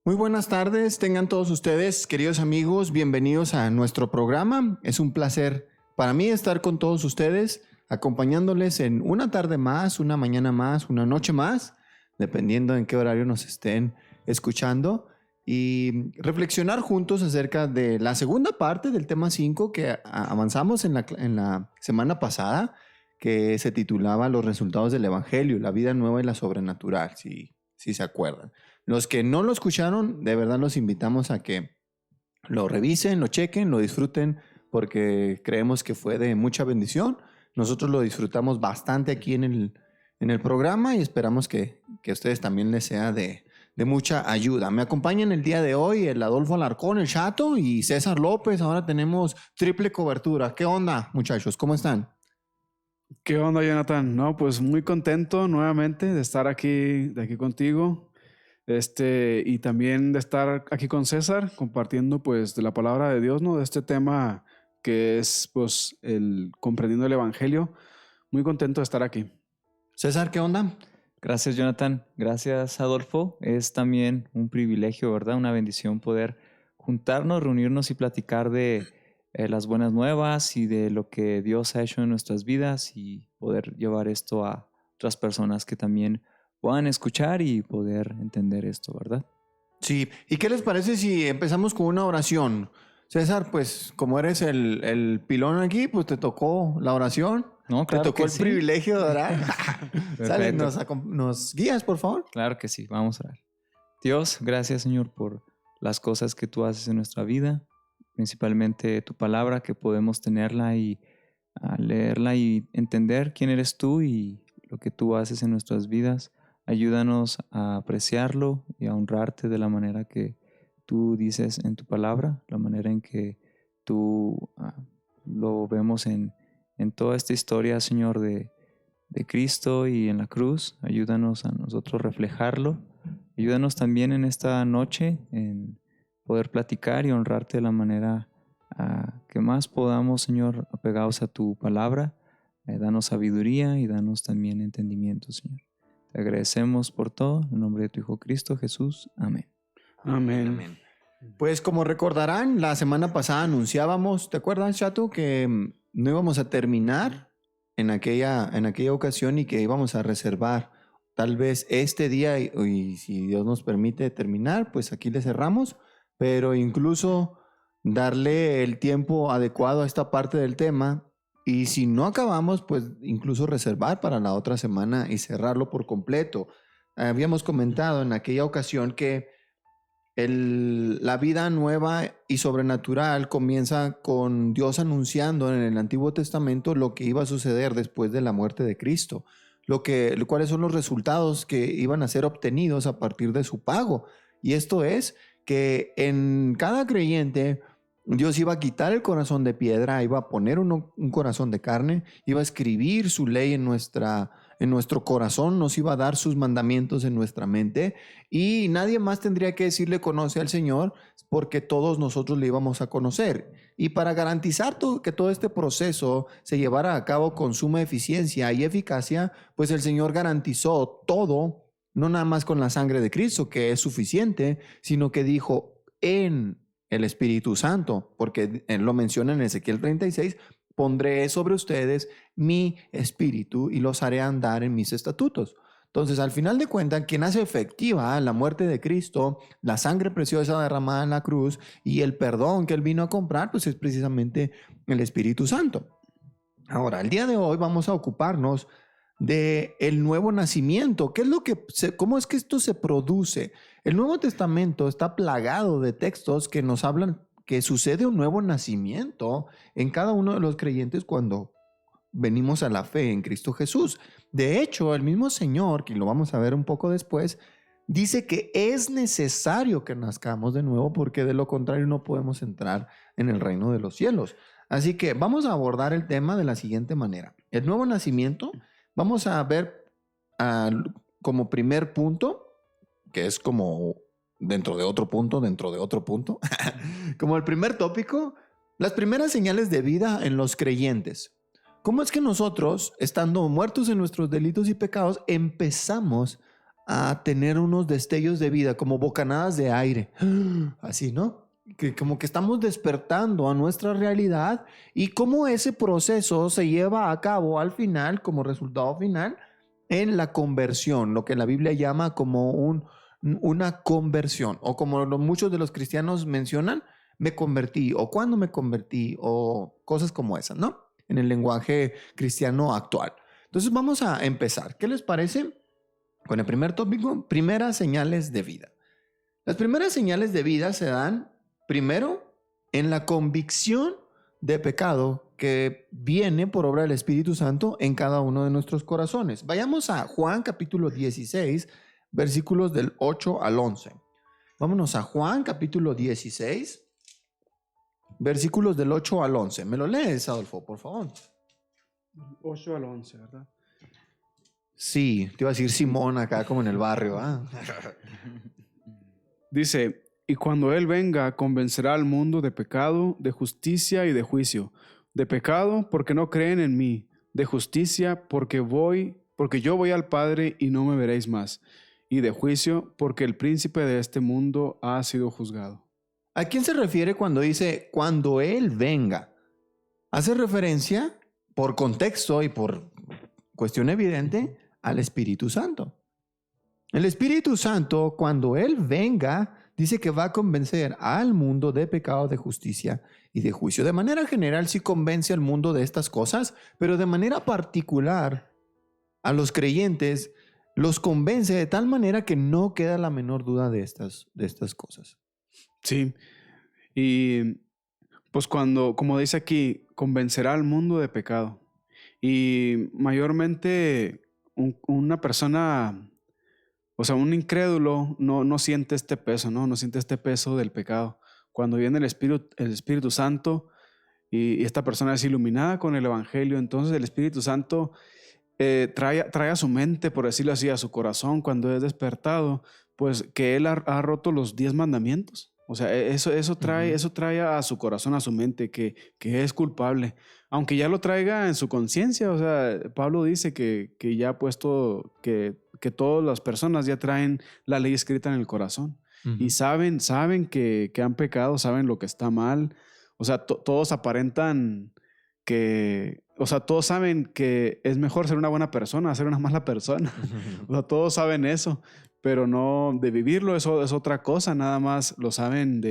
Muy buenas tardes, tengan todos ustedes, queridos amigos, bienvenidos a nuestro programa. Es un placer para mí estar con todos ustedes, acompañándoles en una tarde más, una mañana más, una noche más, dependiendo en qué horario nos estén escuchando, y reflexionar juntos acerca de la segunda parte del tema 5 que avanzamos en la semana pasada, que se titulaba Los resultados del Evangelio, la vida nueva y la sobrenatural, si se acuerdan. Los que no lo escucharon, de verdad los invitamos a que lo revisen, lo chequen, lo disfruten, porque creemos que fue de mucha bendición. Nosotros lo disfrutamos bastante aquí en el programa y esperamos que a ustedes también les sea de mucha ayuda. Me acompañan el día de hoy el Adolfo Alarcón, el Chato, y César López. Ahora tenemos triple cobertura. ¿Qué onda, muchachos? ¿Cómo están? ¿Qué onda, Jonathan? No, pues muy contento nuevamente de estar aquí contigo. Y también de estar aquí con César compartiendo pues de la palabra de Dios, ¿no? De este tema que es pues el comprendiendo el evangelio. Muy contento de estar aquí. César, ¿qué onda? Gracias, Jonathan. Gracias, Adolfo. Es también un privilegio, ¿verdad? Una bendición poder juntarnos, reunirnos y platicar de las buenas nuevas y de lo que Dios ha hecho en nuestras vidas y poder llevar esto a otras personas que también puedan escuchar y poder entender esto, ¿verdad? Sí, ¿y qué les parece si empezamos con una oración? César, pues como eres el pilón aquí, pues te tocó la oración. No, claro te tocó que el sí. privilegio de orar. Sale, Perfecto. nos guías, por favor. Claro que sí, vamos a orar. Dios, gracias, Señor, por las cosas que tú haces en nuestra vida, principalmente tu palabra, que podemos tenerla y leerla y entender quién eres tú y lo que tú haces en nuestras vidas. Ayúdanos a apreciarlo y a honrarte de la manera que tú dices en tu palabra, la manera en que tú lo vemos en toda esta historia, Señor, de Cristo y en la cruz. Ayúdanos a nosotros reflejarlo. Ayúdanos también en esta noche en poder platicar y honrarte de la manera que más podamos, Señor, apegados a tu palabra. Danos sabiduría y danos también entendimiento, Señor. Te agradecemos por todo. En nombre de tu Hijo Cristo Jesús. Amén. Amén. Amén. Pues como recordarán, la semana pasada anunciábamos, ¿te acuerdas, Chato? Que no íbamos a terminar en aquella ocasión y que íbamos a reservar tal vez este día y si Dios nos permite terminar, pues aquí le cerramos, pero incluso darle el tiempo adecuado a esta parte del tema. Y si no acabamos, pues incluso reservar para la otra semana y cerrarlo por completo. Habíamos comentado en aquella ocasión que la vida nueva y sobrenatural comienza con Dios anunciando en el Antiguo Testamento lo que iba a suceder después de la muerte de Cristo, cuáles son los resultados que iban a ser obtenidos a partir de su pago. Y esto es que en cada creyente Dios iba a quitar el corazón de piedra, iba a poner un corazón de carne, iba a escribir su ley en nuestro corazón, nos iba a dar sus mandamientos en nuestra mente y nadie más tendría que decirle conoce al Señor porque todos nosotros le íbamos a conocer. Y para garantizar que todo este proceso se llevara a cabo con suma eficiencia y eficacia, pues el Señor garantizó todo, no nada más con la sangre de Cristo, que es suficiente, sino que dijo en el Espíritu Santo, porque él lo menciona en Ezequiel 36, pondré sobre ustedes mi espíritu y los haré andar en mis estatutos. Entonces, al final de cuentas, quien hace efectiva la muerte de Cristo, la sangre preciosa derramada en la cruz y el perdón que él vino a comprar, pues es precisamente el Espíritu Santo. Ahora, el día de hoy vamos a ocuparnos de el nuevo nacimiento. ¿Cómo es que esto se produce? El Nuevo Testamento está plagado de textos que nos hablan que sucede un nuevo nacimiento en cada uno de los creyentes cuando venimos a la fe en Cristo Jesús. De hecho, el mismo Señor, que lo vamos a ver un poco después, dice que es necesario que nazcamos de nuevo porque de lo contrario no podemos entrar en el reino de los cielos. Así que vamos a abordar el tema de la siguiente manera. El nuevo nacimiento, vamos a ver como primer punto, que es como dentro de otro punto, como el primer tópico, las primeras señales de vida en los creyentes. ¿Cómo es que nosotros, estando muertos en nuestros delitos y pecados, empezamos a tener unos destellos de vida, como bocanadas de aire. Así, ¿no? Que como que estamos despertando a nuestra realidad y cómo ese proceso se lleva a cabo al final, como resultado final, en la conversión, lo que la Biblia llama como una conversión, o como muchos de los cristianos mencionan, me convertí, o cuando me convertí, o cosas como esas, ¿no? En el lenguaje cristiano actual. Entonces vamos a empezar. ¿Qué les parece? Con el primer tópico, primeras señales de vida. Las primeras señales de vida se dan primero en la convicción de pecado que viene por obra del Espíritu Santo en cada uno de nuestros corazones. Vayamos a Juan capítulo 16, versículos del 8 al 11. Vámonos a Juan capítulo 16, versículos del 8 al 11. ¿Me lo lees, Adolfo, por favor? 8 al 11, ¿verdad? Sí, te iba a decir Simón acá como en el barrio. Dice, y cuando Él venga, convencerá al mundo de pecado, de justicia y de juicio. De pecado, porque no creen en mí. De justicia, porque yo voy al Padre y no me veréis más. Y de juicio, porque el príncipe de este mundo ha sido juzgado. ¿A quién se refiere cuando dice cuando Él venga? Hace referencia, por contexto y por cuestión evidente, al Espíritu Santo. El Espíritu Santo, cuando Él venga, dice que va a convencer al mundo de pecado, de justicia y de juicio. De manera general sí convence al mundo de estas cosas, pero de manera particular a los creyentes los convence de tal manera que no queda la menor duda de estas cosas. Sí, y pues cuando, como dice aquí, convencerá al mundo de pecado. Y mayormente una persona, o sea, un incrédulo no siente este peso, ¿no? No siente este peso del pecado. Cuando viene el Espíritu Santo y esta persona es iluminada con el Evangelio, entonces el Espíritu Santo trae a su mente, por decirlo así, a su corazón, cuando es despertado, pues que Él ha roto los 10 mandamientos. O sea, eso trae a su corazón, a su mente, que es culpable. Aunque ya lo traiga en su conciencia, o sea, Pablo dice que ya ha puesto que todas las personas ya traen la ley escrita en el corazón. Y saben que han pecado, saben lo que está mal. O sea, todos aparentan o sea, todos saben que es mejor ser una buena persona a ser una mala persona. O sea, todos saben eso, pero no de vivirlo, eso es otra cosa, nada más lo saben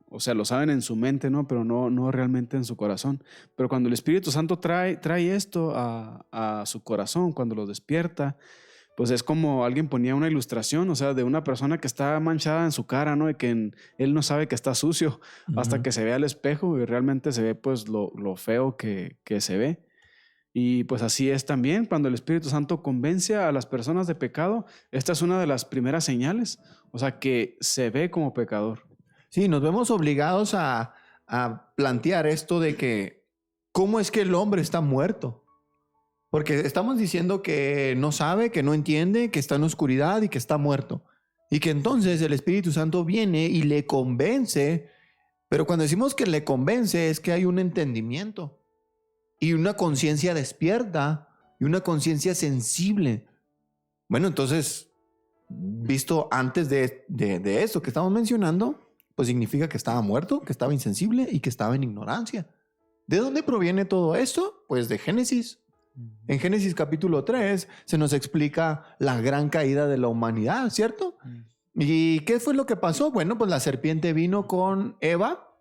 o sea, lo saben en su mente, ¿no? Pero no realmente en su corazón. Pero cuando el Espíritu Santo trae esto a su corazón, cuando lo despierta, pues es como alguien ponía una ilustración, o sea, de una persona que está manchada en su cara, ¿no? Y que él no sabe que está sucio hasta que se ve al espejo y realmente se ve pues lo feo que se ve. Y pues así es también, cuando el Espíritu Santo convence a las personas de pecado, esta es una de las primeras señales, o sea, que se ve como pecador. Sí, nos vemos obligados a plantear esto de que ¿cómo es que el hombre está muerto? Porque estamos diciendo que no sabe, que no entiende, que está en oscuridad y que está muerto. Y que entonces el Espíritu Santo viene y le convence. Pero cuando decimos que le convence es que hay un entendimiento y una conciencia despierta y una conciencia sensible. Bueno, entonces, visto antes de esto que estamos mencionando, pues significa que estaba muerto, que estaba insensible y que estaba en ignorancia. ¿De dónde proviene todo esto? Pues de Génesis. En Génesis capítulo 3 se nos explica la gran caída de la humanidad, ¿cierto? ¿Y qué fue lo que pasó? Bueno, pues la serpiente vino con Eva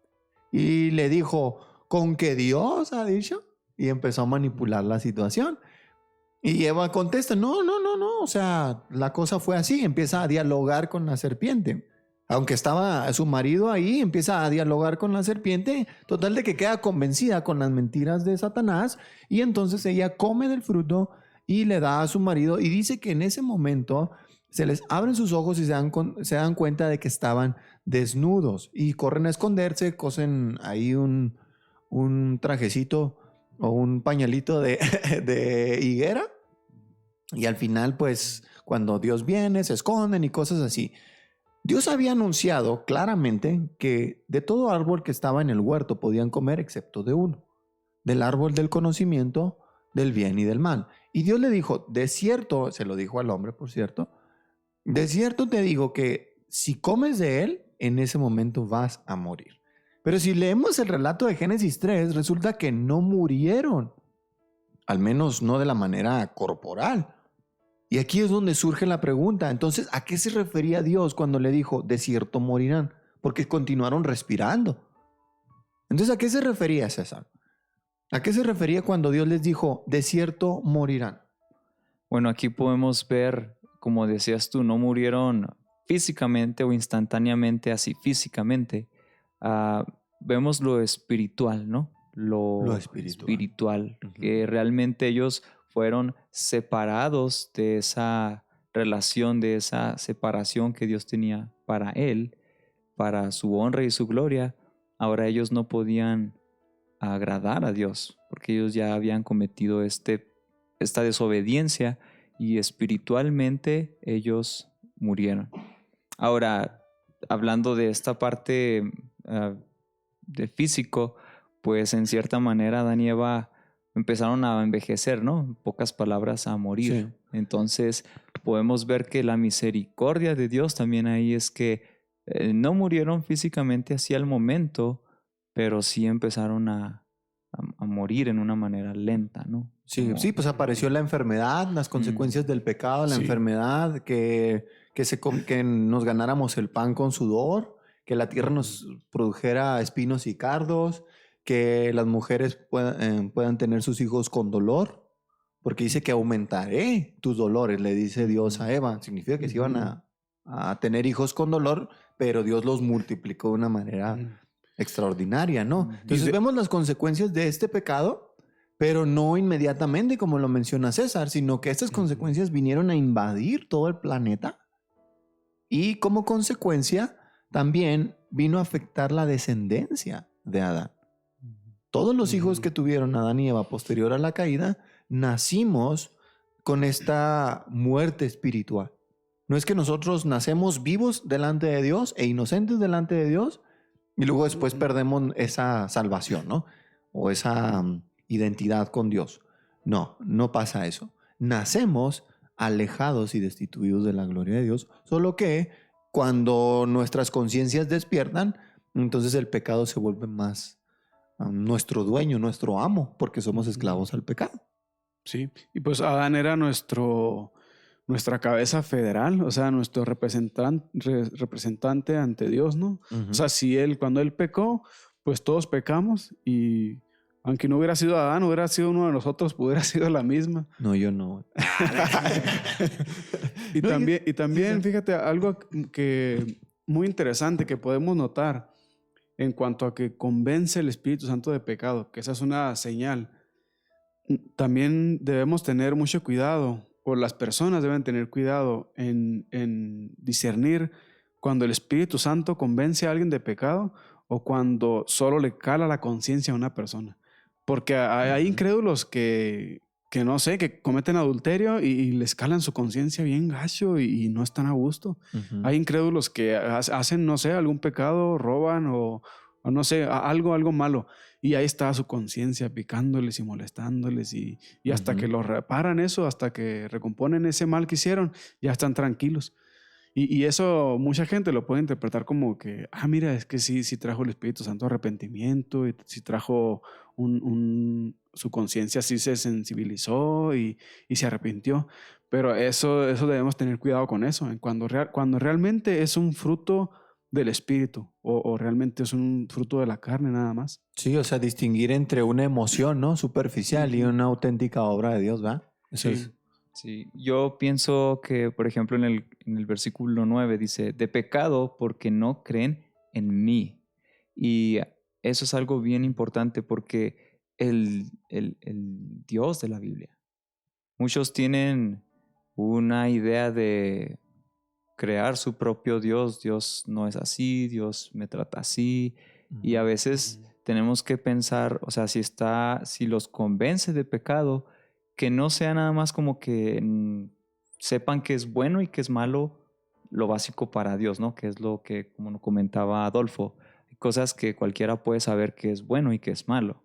y le dijo, ¿con qué Dios ha dicho? Y empezó a manipular la situación. Y Eva contesta, no, o sea, la cosa fue así, empieza a dialogar con la serpiente. Aunque estaba su marido ahí, empieza a dialogar con la serpiente, total de que queda convencida con las mentiras de Satanás y entonces ella come del fruto y le da a su marido y dice que en ese momento se les abren sus ojos y se dan cuenta de que estaban desnudos y corren a esconderse, cosen ahí un trajecito o un pañalito de higuera y al final pues cuando Dios viene se esconden y cosas así. Dios había anunciado claramente que de todo árbol que estaba en el huerto podían comer excepto de uno, del árbol del conocimiento del bien y del mal. Y Dios le dijo, de cierto, se lo dijo al hombre, por cierto, De cierto te digo que si comes de él, en ese momento vas a morir. Pero si leemos el relato de Génesis 3, resulta que no murieron, al menos no de la manera corporal. Y aquí es donde surge la pregunta. Entonces, ¿a qué se refería Dios cuando le dijo, de cierto morirán? Porque continuaron respirando. Entonces, ¿a qué se refería, César? ¿A qué se refería cuando Dios les dijo, de cierto morirán? Bueno, aquí podemos ver, como decías tú, no murieron físicamente o instantáneamente, así físicamente. Vemos lo espiritual, ¿no? Lo Lo espiritual. espiritual, Ujú. que realmente ellos fueron separados de esa relación, de esa separación que Dios tenía para él, para su honra y su gloria. Ahora ellos no podían agradar a Dios, porque ellos ya habían cometido esta desobediencia y espiritualmente ellos murieron. Ahora, hablando de esta parte de físico, pues en cierta manera Adán y Eva empezaron a envejecer, ¿no? En pocas palabras, a morir. Sí. Entonces, podemos ver que la misericordia de Dios también ahí es que no murieron físicamente así al momento, pero sí empezaron a morir en una manera lenta, ¿no? Sí, Como- sí, pues apareció la enfermedad, las consecuencias del pecado, la Sí. enfermedad, que nos ganáramos el pan con sudor, que la tierra nos produjera espinos y cardos, que las mujeres puedan tener sus hijos con dolor, porque dice que aumentaré tus dolores, le dice Dios a Eva. Significa que se iban a tener hijos con dolor, pero Dios los multiplicó de una manera Ujú. extraordinaria, ¿no? Y Entonces de- vemos las consecuencias de este pecado, pero no inmediatamente como lo menciona César, sino que estas consecuencias vinieron a invadir todo el planeta y como consecuencia también vino a afectar la descendencia de Adán. Todos los hijos que tuvieron Adán y Eva posterior a la caída, nacimos con esta muerte espiritual. No es que nosotros nacemos vivos delante de Dios e inocentes delante de Dios y luego después perdemos esa salvación, ¿no? O esa identidad con Dios. No, no pasa eso. Nacemos alejados y destituidos de la gloria de Dios, solo que cuando nuestras conciencias despiertan, entonces el pecado se vuelve más nuestro dueño, nuestro amo, porque somos esclavos al pecado. Sí, y pues Adán era nuestra cabeza federal, o sea, nuestro representante ante Dios, ¿no? O sea, cuando él pecó, pues todos pecamos y aunque no hubiera sido Adán, hubiera sido uno de nosotros, hubiera sido la misma. No, yo no. Y No, también, fíjate, algo que muy interesante que podemos notar en cuanto a que convence el Espíritu Santo de pecado, que esa es una señal. También debemos tener mucho cuidado, o las personas deben tener cuidado en discernir cuando el Espíritu Santo convence a alguien de pecado o cuando solo le cala la conciencia a una persona. Porque hay incrédulos que no sé, que cometen adulterio y les calan su conciencia bien gacho y no están a gusto. Hay incrédulos que hacen, no sé, algún pecado, roban o no sé, algo malo. Y ahí está su conciencia picándoles y molestándoles y hasta que lo reparan eso, hasta que recomponen ese mal que hicieron, ya están tranquilos. Y eso mucha gente lo puede interpretar como que, mira, es que sí trajo el Espíritu Santo arrepentimiento y sí trajo su conciencia sí se sensibilizó y se arrepintió. Pero eso debemos tener cuidado con eso, cuando realmente es un fruto del Espíritu o realmente es un fruto de la carne nada más. Sí, o sea, distinguir entre una emoción, ¿no? Superficial y una auténtica obra de Dios, ¿va? Eso Sí. es. Sí, yo pienso que, por ejemplo, en el versículo 9 dice, de pecado porque no creen en mí. Y eso es algo bien importante porque el Dios de la Biblia, muchos tienen una idea de crear su propio Dios. Dios no es así, Dios me trata así. Y a veces tenemos que pensar, o sea, si los convence de pecado, que no sea nada más como que sepan que es bueno y que es malo lo básico para Dios, ¿no? Que es lo que, como nos comentaba Adolfo, hay cosas que cualquiera puede saber que es bueno y que es malo.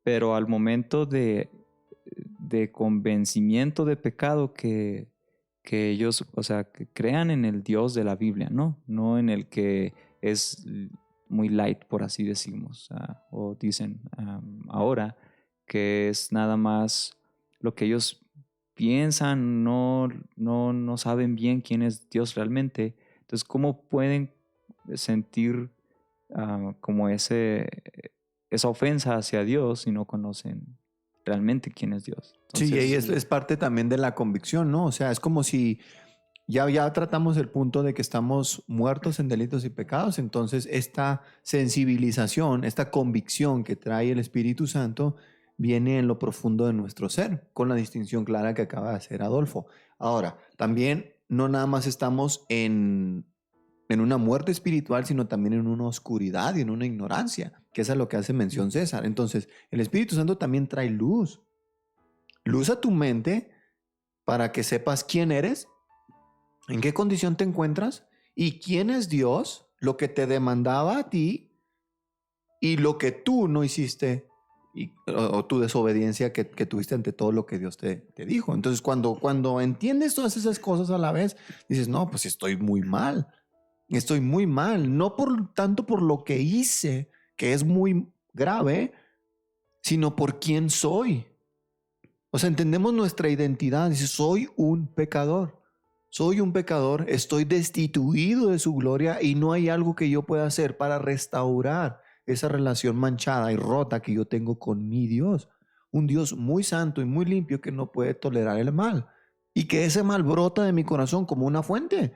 Pero al momento de convencimiento de pecado, que que ellos, o sea, que crean en el Dios de la Biblia, ¿no? No en el que es muy light, por así decimos, o dicen ahora, que es nada más lo que ellos piensan, no saben bien quién es Dios realmente. Entonces, ¿cómo pueden sentir como esa ofensa hacia Dios si no conocen realmente quién es Dios? Sí, y ahí Entonces, es parte también de la convicción, ¿no? O sea, es como si ya tratamos el punto de que estamos muertos en delitos y pecados, entonces esta sensibilización, esta convicción que trae el Espíritu Santo viene en lo profundo de nuestro ser, con la distinción clara que acaba de hacer Adolfo. Ahora, también no nada más estamos en una muerte espiritual, sino también en una oscuridad y en una ignorancia, que es a lo que hace mención César. Entonces, el Espíritu Santo también trae luz, luz a tu mente para que sepas quién eres, en qué condición te encuentras y quién es Dios, lo que te demandaba a ti y lo que tú no hiciste o tu desobediencia que tuviste ante todo lo que Dios te dijo. Entonces, cuando entiendes todas esas cosas a la vez, dices, no, pues estoy muy mal, no por tanto por lo que hice, que es muy grave, sino por quién soy. O sea, entendemos nuestra identidad, dice, soy un pecador. Soy un pecador, estoy destituido de su gloria y no hay algo que yo pueda hacer para restaurar esa relación manchada y rota que yo tengo con mi Dios. Un Dios muy santo y muy limpio que no puede tolerar el mal y que ese mal brota de mi corazón como una fuente.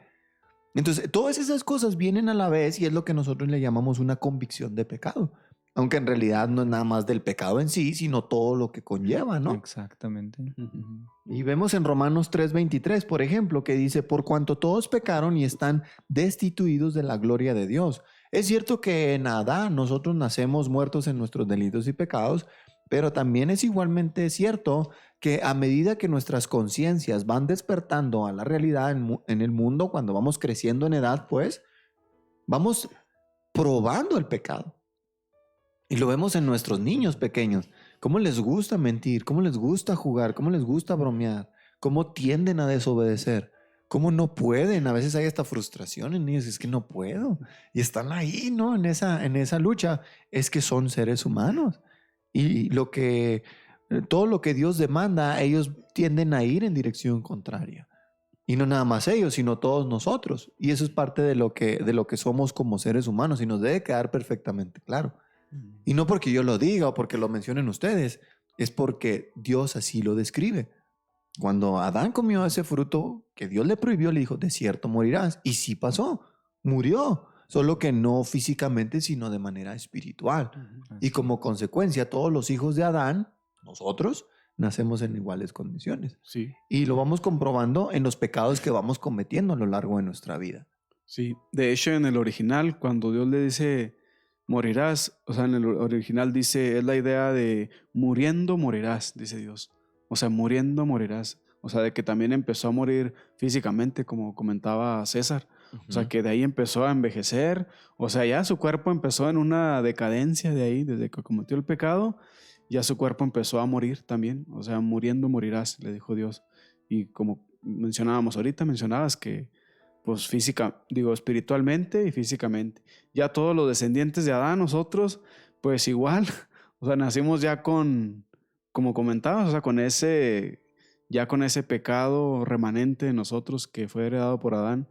Entonces, todas esas cosas vienen a la vez y es lo que nosotros le llamamos una convicción de pecado. Aunque en realidad no es nada más del pecado en sí, sino todo lo que conlleva, ¿no? exactamente. Ujú. Y vemos en Romanos 3:23, por ejemplo, que dice, por cuanto todos pecaron y están destituidos de la gloria de Dios. Es cierto que en Adán nosotros nacemos muertos en nuestros delitos y pecados, pero también es igualmente cierto que a medida que nuestras conciencias van despertando a la realidad en el mundo, cuando vamos creciendo en edad, pues vamos probando el pecado. Y lo vemos en nuestros niños pequeños, cómo les gusta mentir, cómo les gusta jugar, cómo les gusta bromear, cómo tienden a desobedecer, cómo no pueden. A veces hay esta frustración en ellos, es que no puedo. Y están ahí, ¿no? En esa lucha. Es que son seres humanos. Y todo lo que Dios demanda, ellos tienden a ir en dirección contraria. Y no nada más ellos, sino todos nosotros. Y eso es parte de lo que somos como seres humanos y nos debe quedar perfectamente claro. Y no porque yo lo diga o porque lo mencionen ustedes, es porque Dios así lo describe. Cuando Adán comió ese fruto que Dios le prohibió, le dijo, de cierto morirás. Y sí pasó, murió, solo que no físicamente, sino de manera espiritual. Y como consecuencia, todos los hijos de Adán, nosotros, nacemos en iguales condiciones. Sí, Y lo vamos comprobando en los pecados que vamos cometiendo a lo largo de nuestra vida. sí. De hecho, en el original, cuando Dios le dice morirás, o sea, en el original dice, es la idea de muriendo morirás, dice Dios. O sea, muriendo morirás. O sea, de que también empezó a morir físicamente, como comentaba César. O sea, que de ahí empezó a envejecer. O sea, ya su cuerpo empezó en una decadencia de ahí, desde que cometió el pecado, ya su cuerpo empezó a morir también. O sea, muriendo morirás, le dijo Dios. Y como mencionabas que pues espiritualmente y físicamente. Ya todos los descendientes de Adán, nosotros, pues igual, o sea, nacimos ya como comentabas, o sea, con ese pecado remanente de nosotros que fue heredado por Adán.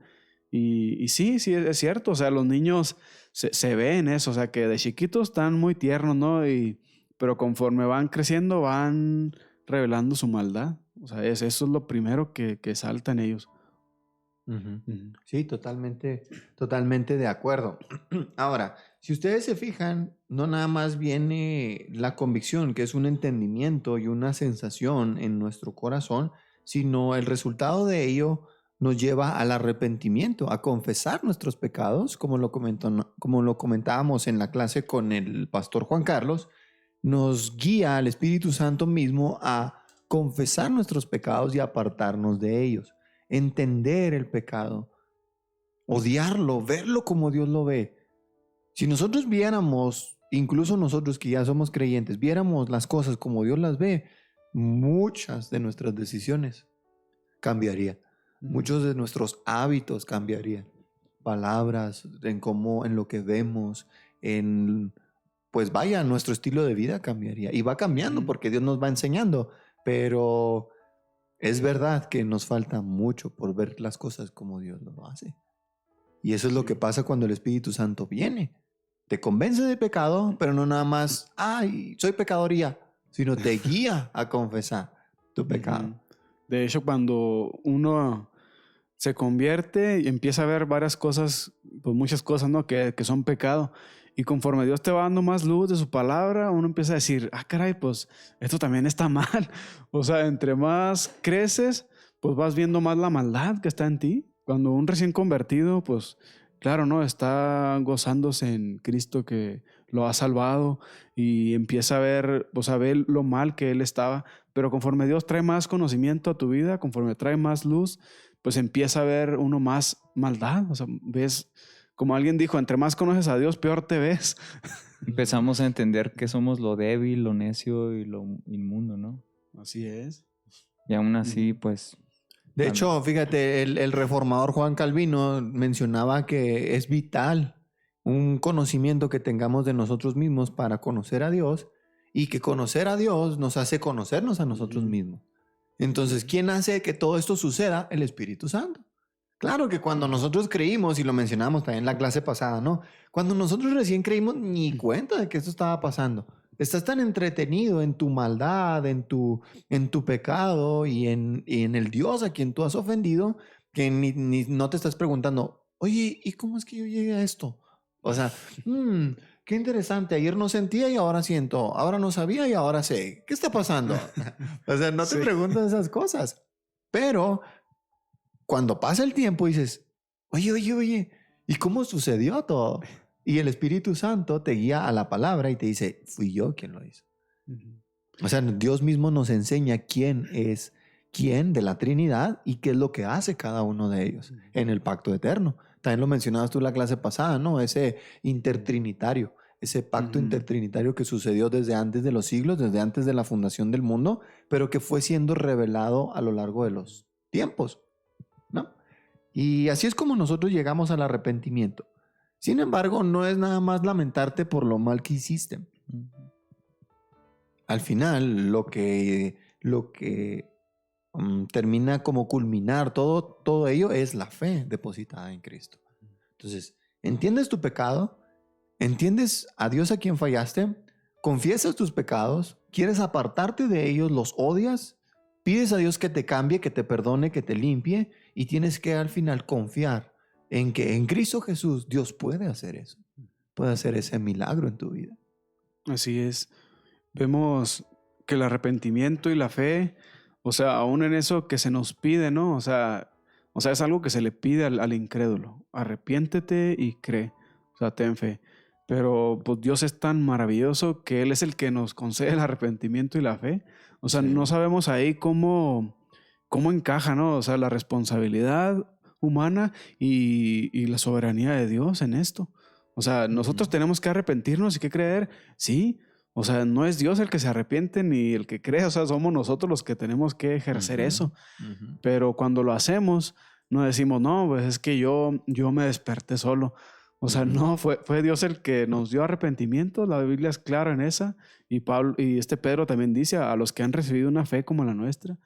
Y sí, es cierto, o sea, los niños se ven eso, o sea, que de chiquitos están muy tiernos, ¿no? Pero conforme van creciendo, van revelando su maldad. O sea, eso es lo primero que salta en ellos. Sí, totalmente de acuerdo. Ahora, si ustedes se fijan, no nada más viene la convicción, que es un entendimiento y una sensación en nuestro corazón, sino el resultado de ello nos lleva al arrepentimiento, a confesar nuestros pecados, como lo comentábamos en la clase con el pastor Juan Carlos, nos guía al Espíritu Santo mismo a confesar nuestros pecados y apartarnos de ellos. Entender el pecado, odiarlo, verlo como Dios lo ve. Si nosotros viéramos, incluso nosotros que ya somos creyentes, viéramos las cosas como Dios las ve, muchas de nuestras decisiones cambiarían. Muchos de nuestros hábitos cambiarían. Palabras, en lo que vemos, pues vaya, nuestro estilo de vida cambiaría. Y va cambiando porque Dios nos va enseñando. Pero es verdad que nos falta mucho por ver las cosas como Dios lo hace. Y eso es lo que pasa cuando el Espíritu Santo viene. Te convence de pecado, pero no nada más, ay, soy pecador y ya, sino te guía a confesar tu pecado. De hecho, cuando uno se convierte y empieza a ver varias cosas, pues muchas cosas, ¿no? Que son pecado. Y conforme Dios te va dando más luz de su palabra, uno empieza a decir, caray, pues esto también está mal. O sea, entre más creces, pues vas viendo más la maldad que está en ti. Cuando un recién convertido, pues claro, ¿no? Está gozándose en Cristo que lo ha salvado y empieza a ver, pues a ver lo mal que él estaba. Pero conforme Dios trae más conocimiento a tu vida, conforme trae más luz, pues empieza a ver uno más maldad. O sea, ves, como alguien dijo, entre más conoces a Dios, peor te ves. Empezamos a entender que somos lo débil, lo necio y lo inmundo, ¿no? Así es. Y aún así, pues... De hecho, fíjate, el reformador Juan Calvino mencionaba que es vital un conocimiento que tengamos de nosotros mismos para conocer a Dios, y que conocer a Dios nos hace conocernos a nosotros mismos. Entonces, ¿quién hace que todo esto suceda? El Espíritu Santo. Claro que cuando nosotros creímos, y lo mencionamos también en la clase pasada, ¿no? Cuando nosotros recién creímos, ni cuenta de que esto estaba pasando. Estás tan entretenido en tu maldad, en tu pecado y en el Dios a quien tú has ofendido, que ni no te estás preguntando, oye, ¿y cómo es que yo llegué a esto? O sea, qué interesante. Ayer no sentía y ahora siento. Ahora no sabía y ahora sé. ¿Qué está pasando? O sea, no te preguntas esas cosas. Pero cuando pasa el tiempo dices, oye, ¿y cómo sucedió todo? Y el Espíritu Santo te guía a la palabra y te dice, fui yo quien lo hizo. O sea, Dios mismo nos enseña quién es quién de la Trinidad y qué es lo que hace cada uno de ellos en el pacto eterno. También lo mencionabas tú en la clase pasada, ¿no? Ese intertrinitario, ese pacto intertrinitario que sucedió desde antes de los siglos, desde antes de la fundación del mundo, pero que fue siendo revelado a lo largo de los tiempos, ¿no? Y así es como nosotros llegamos al arrepentimiento. Sin embargo, no es nada más lamentarte por lo mal que hiciste. Al final, lo que termina como culminar todo ello es la fe depositada en Cristo. Entonces, entiendes tu pecado, entiendes a Dios a quien fallaste, confiesas tus pecados, quieres apartarte de ellos, los odias, pides a Dios que te cambie, que te perdone, que te limpie, y tienes que al final confiar en que en Cristo Jesús Dios puede hacer eso, puede hacer ese milagro en tu vida. Así es. Vemos que el arrepentimiento y la fe, o sea, aún en eso que se nos pide, ¿no? O sea, es algo que se le pide al incrédulo. Arrepiéntete y cree. O sea, ten fe. Pero pues Dios es tan maravilloso que Él es el que nos concede el arrepentimiento y la fe. O sea, no sabemos ahí cómo encaja, ¿no? O sea, la responsabilidad humana y la soberanía de Dios en esto. O sea, nosotros tenemos que arrepentirnos y que creer, sí. O sea, no es Dios el que se arrepiente ni el que cree, o sea, somos nosotros los que tenemos que ejercer eso. Pero cuando lo hacemos, no decimos, no, pues es que yo me desperté solo. O sea, no, fue Dios el que nos dio arrepentimiento. La Biblia es clara en esa. Y Pedro también dice a los que han recibido una fe como la nuestra.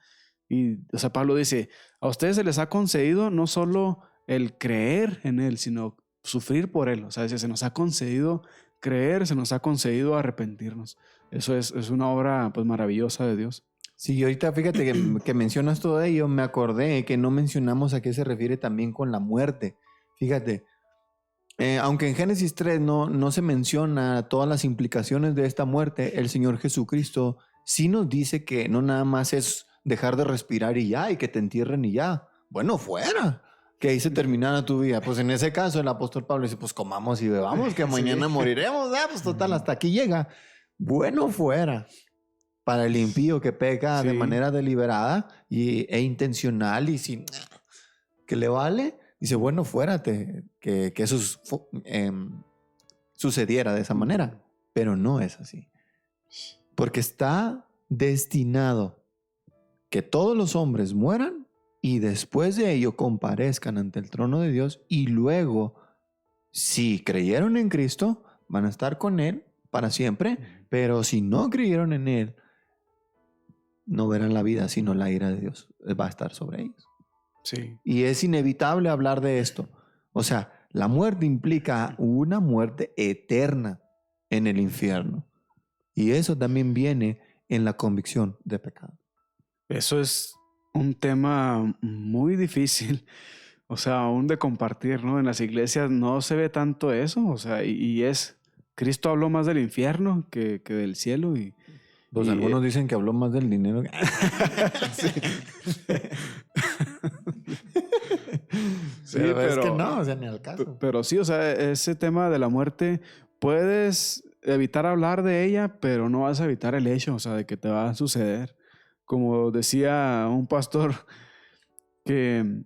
Y, o sea, Pablo dice, a ustedes se les ha concedido no solo el creer en Él, sino sufrir por Él. O sea, se nos ha concedido creer, se nos ha concedido arrepentirnos. Eso es una obra pues maravillosa de Dios. Sí, ahorita fíjate que mencionas todo ello, me acordé que no mencionamos a qué se refiere también con la muerte. Fíjate, aunque en Génesis 3 no se menciona todas las implicaciones de esta muerte, el Señor Jesucristo sí nos dice que no nada más es dejar de respirar y ya, y que te entierren y ya. Bueno, fuera. Que ahí se terminara tu vida. Pues en ese caso el apóstol Pablo dice, pues comamos y bebamos, que mañana moriremos. Pues total, hasta aquí llega. Bueno, fuera. Para el impío que peca de manera deliberada e intencional y sin que le vale, dice, bueno, fuera que eso sucediera de esa manera. Pero no es así. Porque está destinado que todos los hombres mueran y después de ello comparezcan ante el trono de Dios y luego, si creyeron en Cristo, van a estar con Él para siempre, pero si no creyeron en Él, no verán la vida, sino la ira de Dios va a estar sobre ellos. Sí. Y es inevitable hablar de esto. O sea, la muerte implica una muerte eterna en el infierno. Y eso también viene en la convicción de pecado. Eso es un tema muy difícil, o sea, aún de compartir, ¿no? En las iglesias no se ve tanto eso, o sea, Cristo habló más del infierno que del cielo y... Pues y, algunos dicen que habló más del dinero. Sí, pero es pero- que no, o sea, ni al caso. Pero sí, o sea, ese tema de la muerte, puedes evitar hablar de ella, pero no vas a evitar el hecho, o sea, de que te va a suceder. Como decía un pastor, que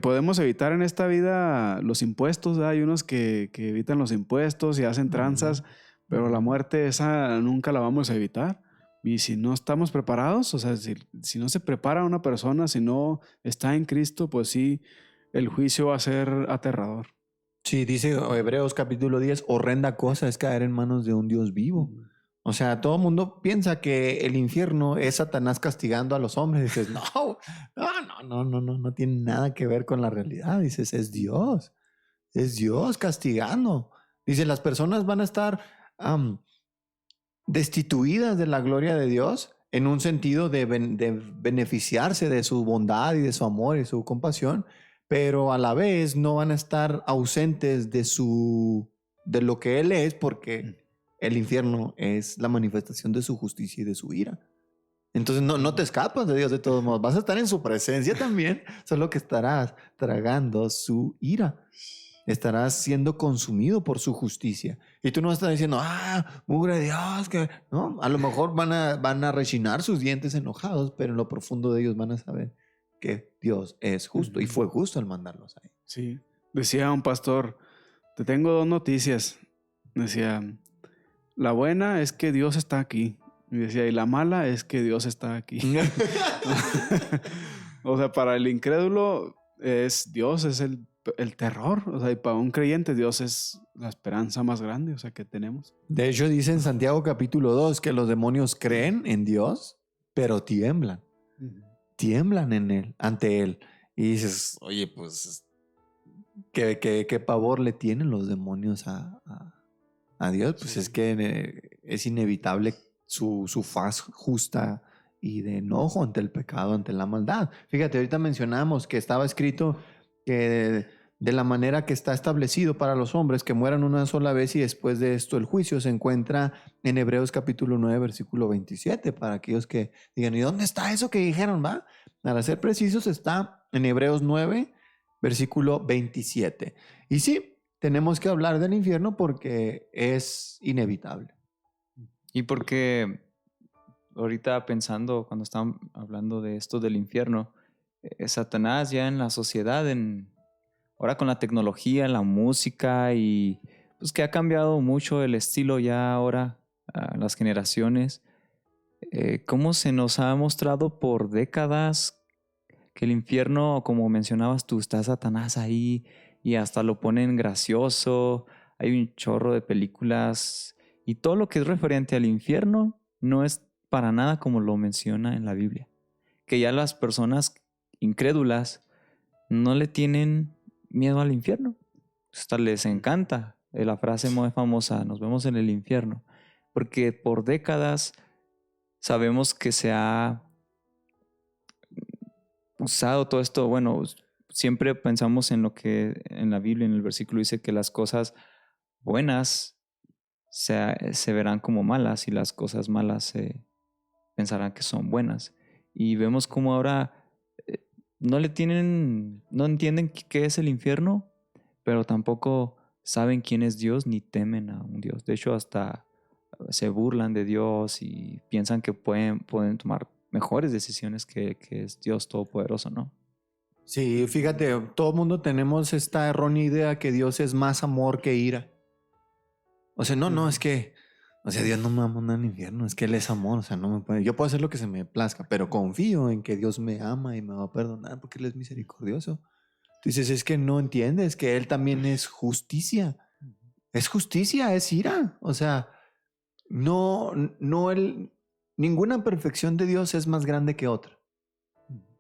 podemos evitar en esta vida los impuestos, ¿verdad? Hay unos que evitan los impuestos y hacen tranzas, pero la muerte esa nunca la vamos a evitar. Y si no estamos preparados, o sea, si no se prepara una persona, si no está en Cristo, pues sí, el juicio va a ser aterrador. Sí, dice Hebreos capítulo 10, horrenda cosa es caer en manos de un Dios vivo. O sea, todo el mundo piensa que el infierno es Satanás castigando a los hombres. Dices, no tiene nada que ver con la realidad. Dices, es Dios castigando. Dice, las personas van a estar destituidas de la gloria de Dios en un sentido de beneficiarse de su bondad y de su amor y su compasión, pero a la vez no van a estar ausentes de lo que Él es, porque el infierno es la manifestación de su justicia y de su ira. Entonces no te escapas de Dios de todos modos. Vas a estar en su presencia también, solo que estarás tragando su ira. Estarás siendo consumido por su justicia. Y tú no vas a estar diciendo, mugre de Dios, que no. A lo mejor van a rechinar sus dientes enojados, pero en lo profundo de ellos van a saber que Dios es justo y fue justo al mandarlos ahí. Sí. Decía un pastor, te tengo dos noticias. Decía, la buena es que Dios está aquí. Y decía, y la mala es que Dios está aquí. O sea, para el incrédulo Dios es el terror. O sea, y para un creyente Dios es la esperanza más grande, o sea, que tenemos. De hecho, dice en Santiago capítulo 2 que los demonios creen en Dios, pero tiemblan. Tiemblan ante Él. Y dices, oye, pues, ¿qué pavor le tienen los demonios a Dios? Pues es que es inevitable su faz justa y de enojo ante el pecado, ante la maldad. Fíjate, ahorita mencionamos que estaba escrito que de la manera que está establecido para los hombres que mueran una sola vez y después de esto el juicio se encuentra en Hebreos capítulo 9 versículo 27 para aquellos que digan, ¿y dónde está eso que dijeron? ¿Va? Para ser precisos está en Hebreos 9 versículo 27. Y sí, tenemos que hablar del infierno porque es inevitable. Y porque ahorita pensando, cuando estaban hablando de esto del infierno, Satanás ya en la sociedad, ahora con la tecnología, la música y pues que ha cambiado mucho el estilo ya ahora a las generaciones, cómo se nos ha mostrado por décadas que el infierno, como mencionabas tú, está Satanás ahí y hasta lo ponen gracioso, hay un chorro de películas y todo lo que es referente al infierno no es para nada como lo menciona en la Biblia. Que ya las personas incrédulas no le tienen miedo al infierno. Hasta les encanta la frase muy famosa, nos vemos en el infierno. Porque por décadas sabemos que se ha usado todo esto. Bueno, siempre pensamos en lo que en la Biblia, en el versículo dice que las cosas buenas se verán como malas y las cosas malas se pensarán que son buenas. Y vemos como ahora no entienden qué es el infierno, pero tampoco saben quién es Dios ni temen a un Dios. De hecho, hasta se burlan de Dios y piensan que pueden tomar mejores decisiones que es Dios Todopoderoso, ¿no? Sí, fíjate, todo el mundo tenemos esta errónea idea que Dios es más amor que ira. O sea, no, es que O sea, Dios no me va a mandar al infierno, es que Él es amor, o sea, no me puede. Yo puedo hacer lo que se me plazca, pero confío en que Dios me ama y me va a perdonar porque Él es misericordioso. Tú dices, es que no entiendes que Él también es justicia. Es justicia, es ira. O sea, ninguna perfección de Dios es más grande que otra.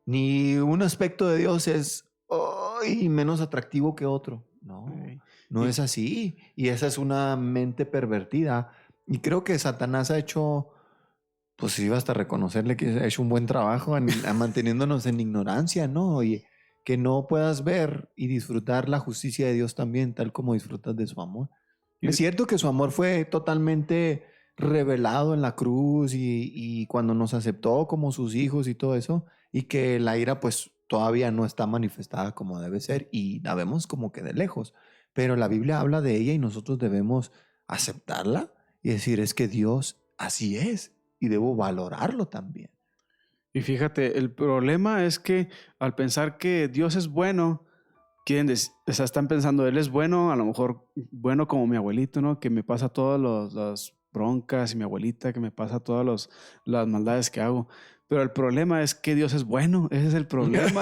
Ni un aspecto de Dios es menos atractivo que otro. No, no es así. Y esa es una mente pervertida. Y creo que Satanás ha hecho, pues iba hasta reconocerle que ha hecho un buen trabajo manteniéndonos en ignorancia, ¿no? Y que no puedas ver y disfrutar la justicia de Dios también, tal como disfrutas de su amor. Es cierto que su amor fue totalmente revelado en la cruz y cuando nos aceptó como sus hijos y todo eso, y que la ira pues todavía no está manifestada como debe ser y la vemos como que de lejos, pero la Biblia habla de ella y nosotros debemos aceptarla y decir, es que Dios así es y debo valorarlo también. Y fíjate, el problema es que al pensar que Dios es bueno, o sea, están pensando, Él es bueno, a lo mejor bueno como mi abuelito, ¿no? Que me pasa todas las broncas y mi abuelita que me pasa todas las maldades que hago. Pero el problema es que Dios es bueno, ese es el problema.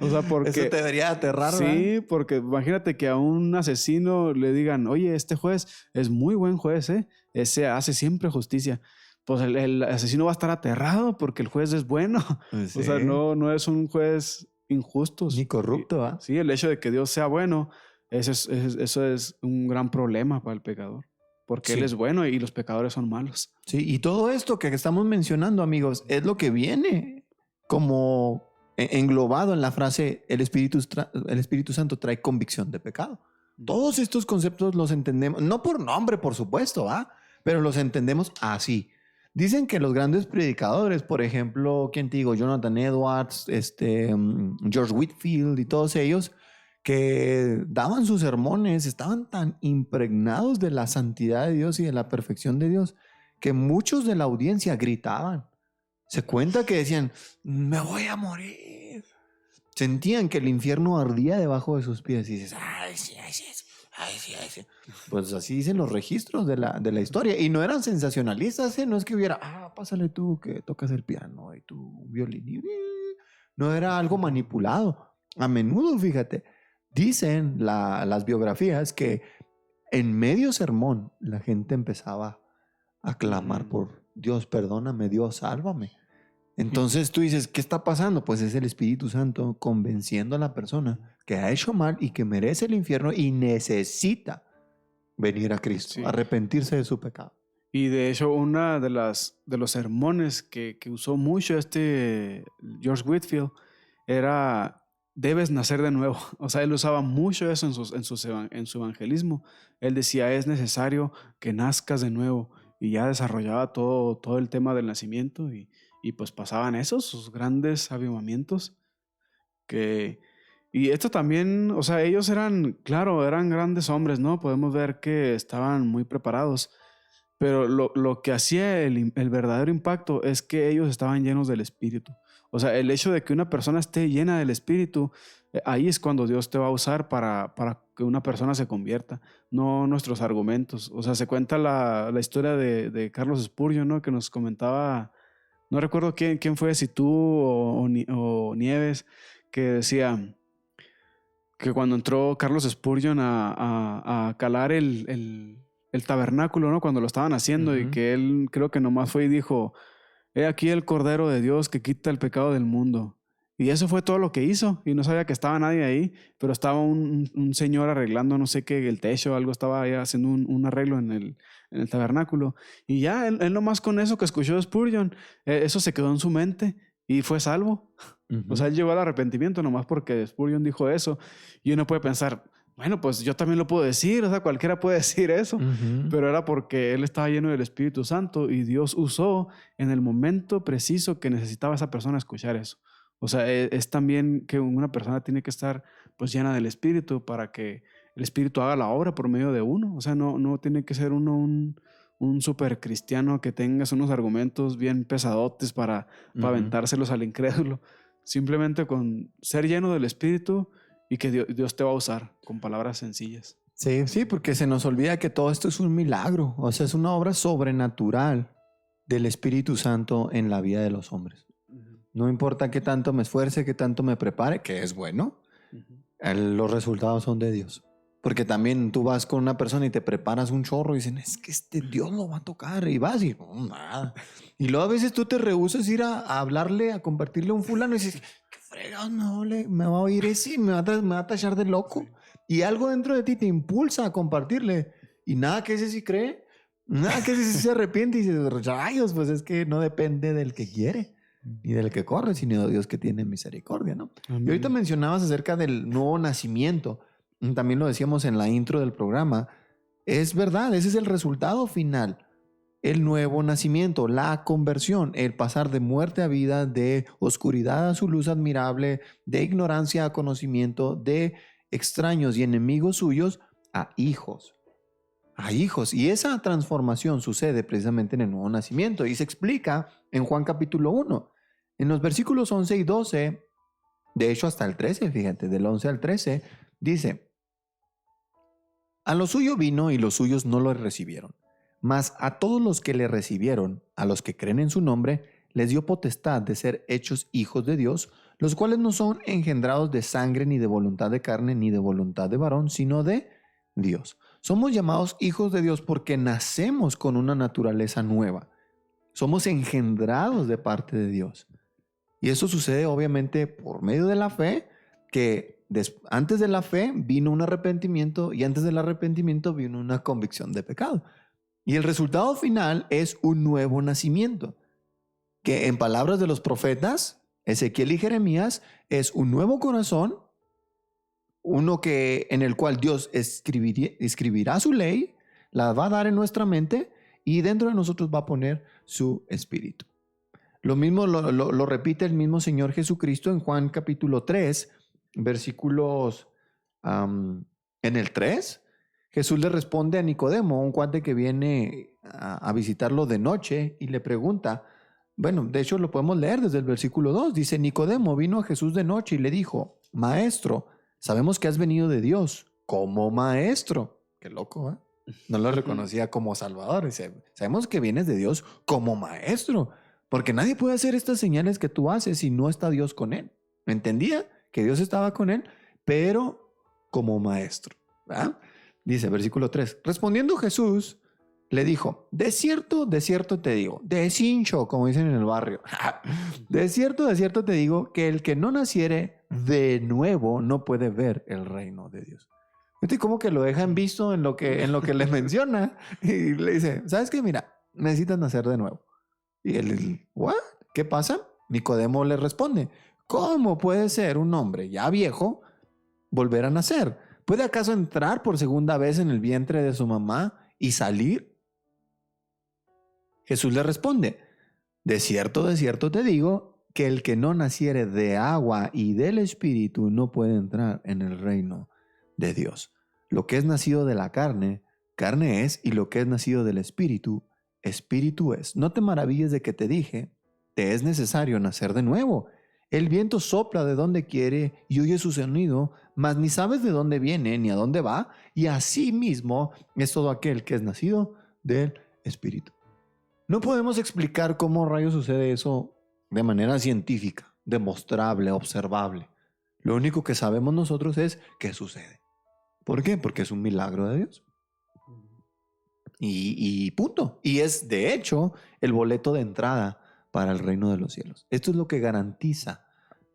O sea, porque... Eso te debería aterrar, sí, ¿verdad? porque imagínate que a un asesino le digan, oye, este juez es muy buen juez, ¿eh? Ese hace siempre justicia. Pues el asesino va a estar aterrado porque el juez es bueno. Pues O sea, sí. no es un juez injusto. Ni corrupto, ¿ah? Sí, el hecho de que Dios sea bueno, eso es un gran problema para el pecador. Porque Él Sí. es bueno y los pecadores son malos. Sí, y todo esto que estamos mencionando, amigos, es lo que viene como englobado en la frase el Espíritu Santo trae convicción de pecado. Todos estos conceptos los entendemos, no por nombre, por supuesto, ¿ah? Pero los entendemos así. Dicen que los grandes predicadores, por ejemplo, ¿quién te digo? Jonathan Edwards, George Whitefield y todos ellos, que daban sus sermones, estaban tan impregnados de la santidad de Dios y de la perfección de Dios, que muchos de la audiencia gritaban. Se cuenta que decían, me voy a morir. Sentían que el infierno ardía debajo de sus pies. Y dices, ay, sí, ay, sí, ay, sí, ay, sí. Pues así dicen los registros de la historia. Y no eran sensacionalistas, ¿eh? No es que hubiera, pásale tú que tocas el piano y tú un violín. No era algo manipulado. A menudo, fíjate, dicen las biografías que en medio sermón la gente empezaba a clamar por Dios, perdóname, Dios, sálvame. Entonces tú dices, ¿qué está pasando? Pues es el Espíritu Santo convenciendo a la persona que ha hecho mal y que merece el infierno y necesita venir a Cristo, Sí. arrepentirse de su pecado. Y de hecho, una de los sermones que usó mucho George Whitefield era, debes nacer de nuevo. O sea, él usaba mucho eso en su evangelismo. Él decía, es necesario que nazcas de nuevo. Y ya desarrollaba todo el tema del nacimiento y pues pasaban sus grandes avivamientos. Y esto también, o sea, ellos eran grandes hombres, ¿no? Podemos ver que estaban muy preparados. Pero lo que hacía el verdadero impacto es que ellos estaban llenos del Espíritu. O sea, el hecho de que una persona esté llena del Espíritu, ahí es cuando Dios te va a usar para que una persona se convierta, no nuestros argumentos. O sea, se cuenta la historia de Carlos Spurgeon, ¿no? Que nos comentaba, no recuerdo quién fue, si tú o Nieves, que decía que cuando entró Carlos Spurgeon a calar el tabernáculo, ¿no? Cuando lo estaban haciendo y que él creo que nomás fue y dijo, he aquí el Cordero de Dios que quita el pecado del mundo. Y eso fue todo lo que hizo. Y no sabía que estaba nadie ahí, pero estaba un señor arreglando, no sé qué, el techo o algo, estaba ahí haciendo un arreglo en el tabernáculo. Y ya, él nomás con eso que escuchó Spurgeon, eso se quedó en su mente y fue salvo. O sea, él llegó al arrepentimiento nomás porque Spurgeon dijo eso. Y uno puede pensar, bueno, pues yo también lo puedo decir, o sea, cualquiera puede decir eso, pero era porque él estaba lleno del Espíritu Santo y Dios usó en el momento preciso que necesitaba esa persona escuchar eso. O sea, es también que una persona tiene que estar pues llena del Espíritu para que el Espíritu haga la obra por medio de uno. O sea, no tiene que ser uno un super cristiano que tengas unos argumentos bien pesadotes para aventárselos al incrédulo. Simplemente con ser lleno del Espíritu y que Dios te va a usar con palabras sencillas. Sí, sí, porque se nos olvida que todo esto es un milagro, o sea, es una obra sobrenatural del Espíritu Santo en la vida de los hombres. No importa qué tanto me esfuerce, qué tanto me prepare, que es bueno, los resultados son de Dios. Porque también tú vas con una persona y te preparas un chorro y dicen, es que este Dios lo va a tocar. Y vas y no, nada. Y luego a veces tú te rehusas ir a hablarle, a compartirle a un fulano y dices, qué fregados me va a oír ese, me va a tachar de loco. Y algo dentro de ti te impulsa a compartirle. Y nada que ese sí cree, nada que ese sí se arrepiente y dice, rayos, pues es que no depende del que quiere ni del que corre, sino de Dios que tiene misericordia, ¿no? Y ahorita mencionabas acerca del nuevo nacimiento. También lo decíamos en la intro del programa. Es verdad, ese es el resultado final. El nuevo nacimiento, la conversión, el pasar de muerte a vida, de oscuridad a su luz admirable, de ignorancia a conocimiento, de extraños y enemigos suyos a hijos. A hijos. Y esa transformación sucede precisamente en el nuevo nacimiento y se explica en Juan capítulo 1. En los versículos 11 y 12, de hecho hasta el 13, fíjate, del 11 al 13, dice, a lo suyo vino y los suyos no lo recibieron, mas a todos los que le recibieron, a los que creen en su nombre, les dio potestad de ser hechos hijos de Dios, los cuales no son engendrados de sangre, ni de voluntad de carne, ni de voluntad de varón, sino de Dios. Somos llamados hijos de Dios porque nacemos con una naturaleza nueva. Somos engendrados de parte de Dios. Y eso sucede obviamente por medio de la fe, que antes de la fe vino un arrepentimiento y antes del arrepentimiento vino una convicción de pecado. Y el resultado final es un nuevo nacimiento, que en palabras de los profetas, Ezequiel y Jeremías, es un nuevo corazón, uno en el cual Dios escribirá su ley, la va a dar en nuestra mente y dentro de nosotros va a poner su espíritu. Lo mismo lo repite el mismo Señor Jesucristo en Juan capítulo 3, versículos en el 3. Jesús le responde a Nicodemo, un cuate que viene a visitarlo de noche y le pregunta, bueno, de hecho lo podemos leer desde el versículo 2, dice, Nicodemo vino a Jesús de noche y le dijo, Maestro, sabemos que has venido de Dios como maestro. Qué loco, ¿eh? No lo reconocía como Salvador. Dice, sabemos que vienes de Dios como maestro. Porque nadie puede hacer estas señales que tú haces si no está Dios con él. Entendía que Dios estaba con él, pero como maestro. ¿Verdad? Dice, versículo 3. Respondiendo Jesús, le dijo, de cierto te digo, de cincho, como dicen en el barrio. De cierto te digo que el que no naciere de nuevo no puede ver el reino de Dios. Este como que lo dejan visto en lo que le menciona. Y le dice, ¿sabes qué? Mira, necesitas nacer de nuevo. Y él, ¿what? ¿Qué pasa? Nicodemo le responde, ¿cómo puede ser un hombre ya viejo volver a nacer? ¿Puede acaso entrar por segunda vez en el vientre de su mamá y salir? Jesús le responde, de cierto te digo que el que no naciere de agua y del Espíritu no puede entrar en el reino de Dios. Lo que es nacido de la carne, carne es, y lo que es nacido del Espíritu, Espíritu es. No te maravilles de que te dije, te es necesario nacer de nuevo. El viento sopla de donde quiere y oye su sonido, mas ni sabes de dónde viene ni a dónde va, y así mismo es todo aquel que es nacido del Espíritu. No podemos explicar cómo rayos sucede eso de manera científica, demostrable, observable. Lo único que sabemos nosotros es qué sucede. ¿Por qué? Porque es un milagro de Dios. Y punto. Y es, de hecho, el boleto de entrada para el reino de los cielos. Esto es lo que garantiza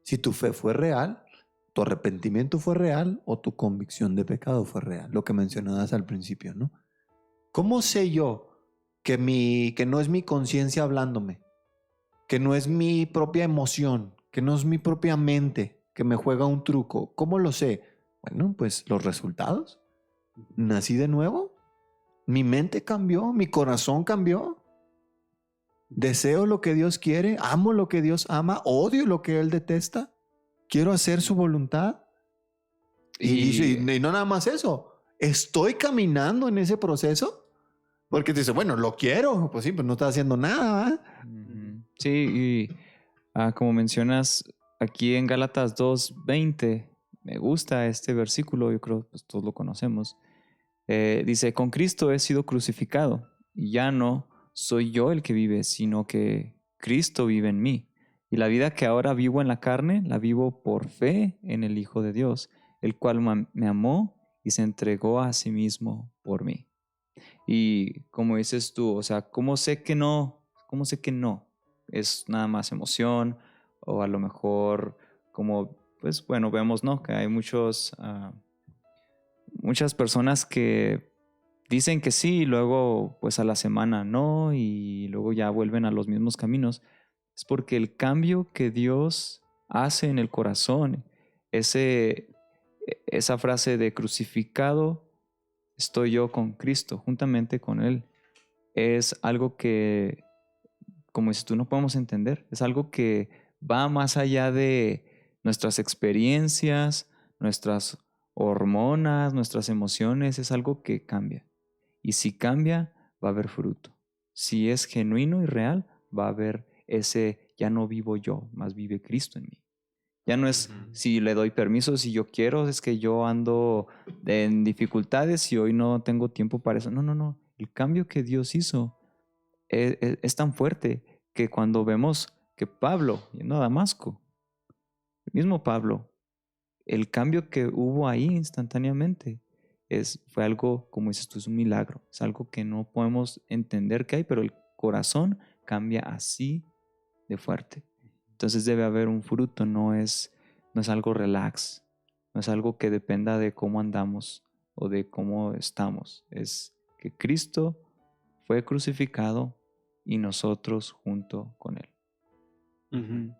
si tu fe fue real, tu arrepentimiento fue real o tu convicción de pecado fue real. Lo que mencionabas al principio, ¿no? ¿Cómo sé yo que no es mi conciencia hablándome? Que no es mi propia emoción, que no es mi propia mente que me juega un truco. ¿Cómo lo sé? Bueno, pues los resultados. Nací de nuevo. Mi mente cambió, mi corazón cambió. Deseo lo que Dios quiere, amo lo que Dios ama, odio lo que Él detesta. Quiero hacer su voluntad. Y no nada más eso. ¿Estoy caminando en ese proceso? Porque te dice, bueno, lo quiero. Pues sí, pero no estás haciendo nada, ¿eh? Sí, y como mencionas aquí en Gálatas 2:20, me gusta este versículo, yo creo que pues, todos lo conocemos. Dice, con Cristo he sido crucificado, y ya no soy yo el que vive, sino que Cristo vive en mí. Y la vida que ahora vivo en la carne, la vivo por fe en el Hijo de Dios, el cual me amó y se entregó a sí mismo por mí. Y como dices tú, o sea, ¿cómo sé que no? ¿Cómo sé que no? Es nada más emoción, o a lo mejor como, pues bueno, vemos, ¿no? Que hay muchas personas que dicen que sí y luego pues a la semana no y luego ya vuelven a los mismos caminos. Es porque el cambio que Dios hace en el corazón, esa frase de crucificado estoy yo con Cristo, juntamente con Él, es algo que, como dices tú, no podemos entender. Es algo que va más allá de nuestras experiencias, nuestras hormonas, nuestras emociones. Es algo que cambia. Y si cambia, va a haber fruto. Si es genuino y real, va a haber ese, ya no vivo yo, más vive Cristo en mí. Ya no es si le doy permiso, si yo quiero, es que yo ando en dificultades y hoy no tengo tiempo para eso. No, no, no. El cambio que Dios hizo es tan fuerte que cuando vemos que Pablo, yendo a Damasco, el mismo Pablo, el cambio que hubo ahí instantáneamente fue algo, como dices tú, es un milagro. Es algo que no podemos entender que hay, pero el corazón cambia así de fuerte. Entonces debe haber un fruto, no es algo relax, no es algo que dependa de cómo andamos o de cómo estamos. Es que Cristo fue crucificado y nosotros junto con Él. Uh-huh.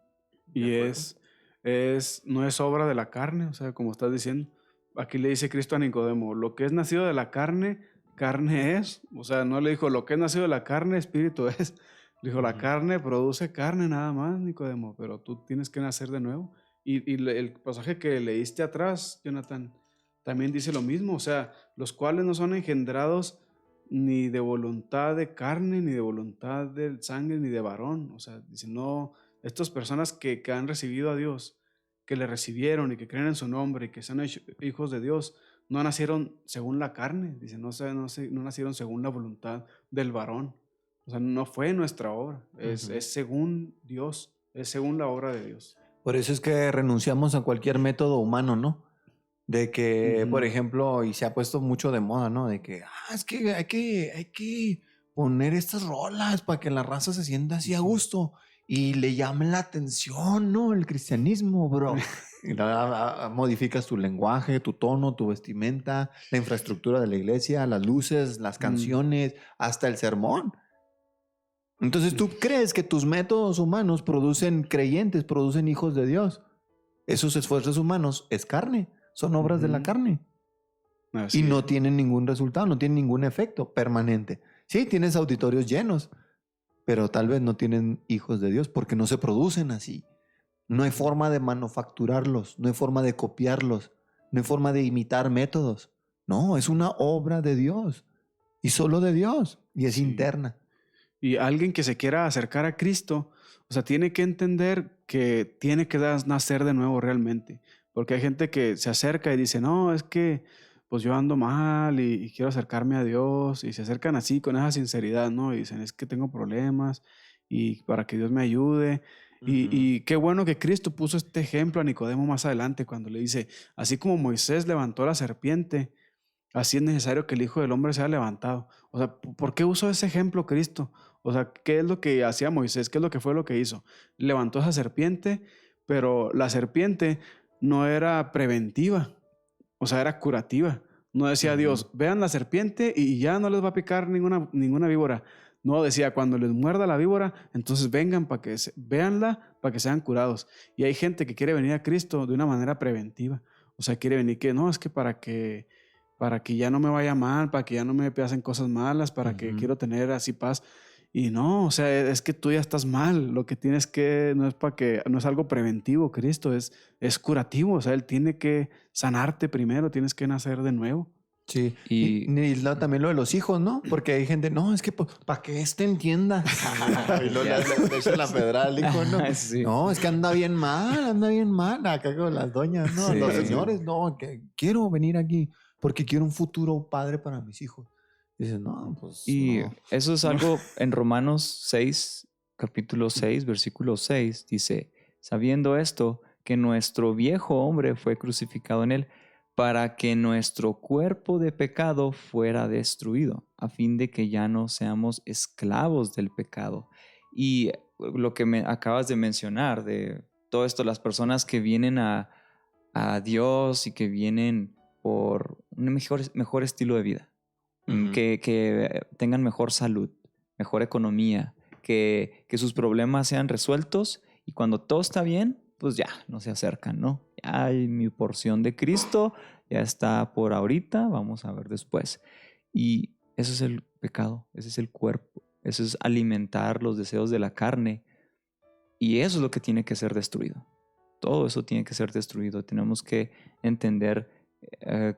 Y no es obra de la carne, o sea, como estás diciendo. Aquí le dice Cristo a Nicodemo, lo que es nacido de la carne, carne es. O sea, no le dijo, lo que es nacido de la carne, espíritu es. Le dijo, la carne produce carne nada más, Nicodemo, pero tú tienes que nacer de nuevo. Y el pasaje que leíste atrás, Jonathan, también dice lo mismo. O sea, los cuales no son engendrados ni de voluntad de carne, ni de voluntad de sangre, ni de varón. O sea, dice, no, estas personas que han recibido a Dios, que le recibieron y que creen en su nombre y que son hijos de Dios, no nacieron según la carne, dice, no nacieron según la voluntad del varón. O sea, no fue nuestra obra, es según Dios, es según la obra de Dios. Por eso es que renunciamos a cualquier método humano, ¿no? De que, por ejemplo, y se ha puesto mucho de moda, ¿no? De que, es que hay que poner estas rolas para que la raza se sienta así a gusto y le llame la atención, ¿no? El cristianismo, bro. Y modificas tu lenguaje, tu tono, tu vestimenta, la infraestructura de la iglesia, las luces, las canciones, hasta el sermón. Entonces tú crees que tus métodos humanos producen creyentes, producen hijos de Dios. Esos esfuerzos humanos es carne, son obras de la carne. Así y no tienen ningún resultado, no tienen ningún efecto permanente. Sí, tienes auditorios llenos, pero tal vez no tienen hijos de Dios porque no se producen así. No hay forma de manufacturarlos, no hay forma de copiarlos, no hay forma de imitar métodos. No, es una obra de Dios y solo de Dios y es interna. Y alguien que se quiera acercar a Cristo, o sea, tiene que entender que tiene que nacer de nuevo realmente. Porque hay gente que se acerca y dice, no, es que pues yo ando mal y quiero acercarme a Dios. Y se acercan así con esa sinceridad, ¿no? Y dicen, es que tengo problemas y para que Dios me ayude. Y qué bueno que Cristo puso este ejemplo a Nicodemo más adelante cuando le dice, así como Moisés levantó la serpiente, así es necesario que el Hijo del Hombre sea levantado. O sea, ¿por qué usó ese ejemplo Cristo? O sea, ¿qué es lo que hacía Moisés? ¿Qué es lo que fue lo que hizo? Levantó esa serpiente, pero la serpiente no era preventiva, o sea, era curativa. No decía Dios, vean la serpiente y ya no les va a picar ninguna víbora. No, decía, cuando les muerda la víbora, entonces vengan véanla para que sean curados. Y hay gente que quiere venir a Cristo de una manera preventiva. O sea, quiere venir que no, es que para que ya no me vaya mal, para que ya no me pasen cosas malas, para que quiero tener así paz. Y no, o sea, es que tú ya estás mal. Lo que tienes que, no es algo preventivo, Cristo, es curativo. O sea, Él tiene que sanarte primero, tienes que nacer de nuevo. Sí, y también lo de los hijos, ¿no? Porque hay gente, no, es que para que entienda. Y luego le echan la pedrada al hijo, ¿no? Sí. No, es que anda bien mal, acá con las doñas, ¿no? Sí. Los señores, no, que quiero venir aquí. porque quiero un futuro padre para mis hijos. Y dices, no, pues Y no. eso es algo en Romanos 6, capítulo 6, versículo 6, dice, sabiendo esto, que nuestro viejo hombre fue crucificado en él para que nuestro cuerpo de pecado fuera destruido, a fin de que ya no seamos esclavos del pecado. Y lo que me acabas de mencionar, de todo esto, las personas que vienen a Dios y que vienen por un mejor estilo de vida, Ujú. que tengan mejor salud, mejor economía, que sus problemas sean resueltos y cuando todo está bien, pues ya no se acercan, ¿no? Ya hay mi porción de Cristo, ya está por ahorita, vamos a ver después. Y eso es el pecado, ese es el cuerpo, eso es alimentar los deseos de la carne y eso es lo que tiene que ser destruido. Todo eso tiene que ser destruido. Tenemos que entender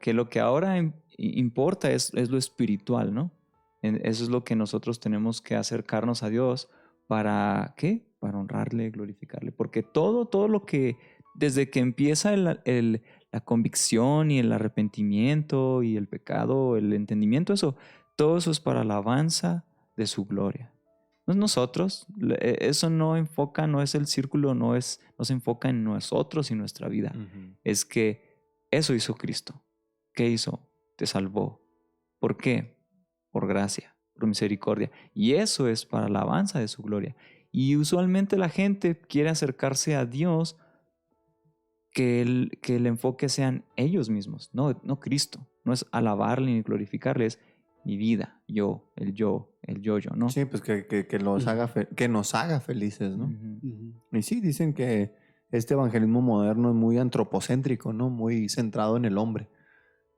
que lo que ahora importa es lo espiritual, ¿no? Eso es lo que nosotros tenemos que acercarnos a Dios para, ¿qué? Para honrarle, glorificarle. Porque todo lo que, desde que empieza la convicción y el arrepentimiento y el pecado, el entendimiento, todo eso es para la alabanza de su gloria. No es nosotros, eso no enfoca, no es el círculo, no se enfoca en nosotros y nuestra vida. Ujú. Es que eso hizo Cristo. ¿Qué hizo? Te salvó. ¿Por qué? Por gracia, por misericordia. Y eso es para la alabanza de su gloria. Y usualmente la gente quiere acercarse a Dios que el enfoque sean ellos mismos, no Cristo. No es alabarle ni glorificarle, es mi vida, yo, ¿no? Sí, pues que los haga que nos haga felices, ¿no? Ujú. Ujú. Y sí, dicen que este evangelismo moderno es muy antropocéntrico, ¿no? Muy centrado en el hombre.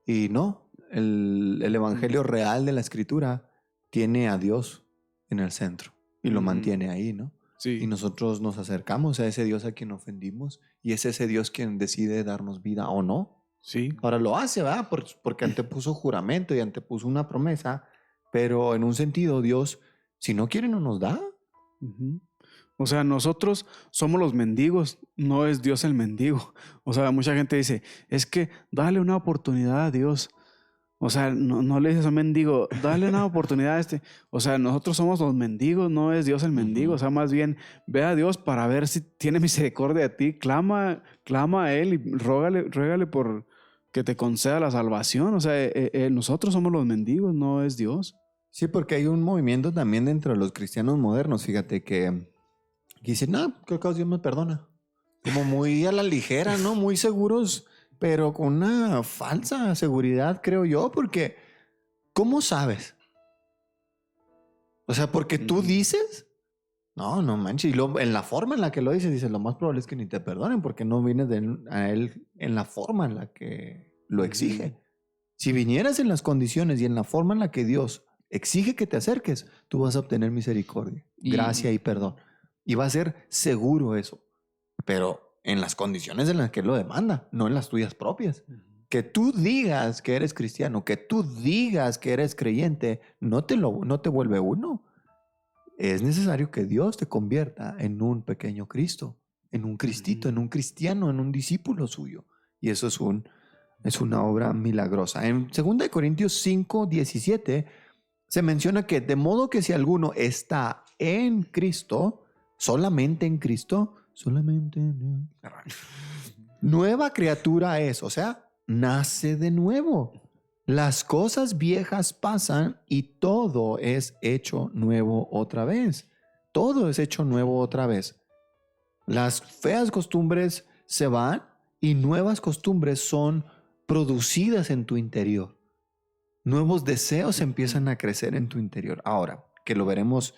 Y no, el evangelio real de la escritura tiene a Dios en el centro y lo Ujú. mantiene ahí, ¿no? Y Sí, nosotros nos acercamos a ese Dios a quien ofendimos y es ese Dios quien decide darnos vida o no. sí. Ahora lo hace, ¿verdad? Porque antepuso juramento y antepuso una promesa, pero en un sentido Dios, si no quiere, no nos da. Ujú. O sea, nosotros somos los mendigos, no es Dios el mendigo. O sea, mucha gente dice, es que dale una oportunidad a Dios. O sea, no le dices a un mendigo, dale una oportunidad a este. O sea, nosotros somos los mendigos, no es Dios el mendigo. Ujú. O sea, más bien ve a Dios para ver si tiene misericordia de ti. Clama a Él y ruégale por que te conceda la salvación. O sea, nosotros somos los mendigos, no es Dios. Sí, porque hay un movimiento también dentro de los cristianos modernos, fíjate, que dicen, no, creo que Dios me perdona. Como muy a la ligera, ¿no? Muy seguros, pero con una falsa seguridad, creo yo, porque ¿cómo sabes? O sea, porque tú Ujú. dices, no manches, y en la forma en la que lo dices, lo más probable es que ni te perdonen porque no vienes a él en la forma en la que lo exige. Si vinieras en las condiciones y en la forma en la que Dios exige que te acerques, tú vas a obtener misericordia, gracia y perdón. Y va a ser seguro eso, pero en las condiciones en las que Él lo demanda, no en las tuyas propias. Ujú. Que tú digas que eres cristiano, que tú digas que eres creyente, no te vuelve uno. Es necesario que Dios te convierta en un pequeño Cristo, en un Cristito, en un cristiano, en un discípulo suyo. Y eso es una obra milagrosa. En 2 Corintios 5:17 se menciona que de modo que si alguno está en Cristo, solamente en Cristo, solamente en Él, nueva criatura es, o sea, nace de nuevo. Las cosas viejas pasan y todo es hecho nuevo otra vez. Todo es hecho nuevo otra vez. Las feas costumbres se van y nuevas costumbres son producidas en tu interior. Nuevos deseos empiezan a crecer en tu interior. Ahora, que lo veremos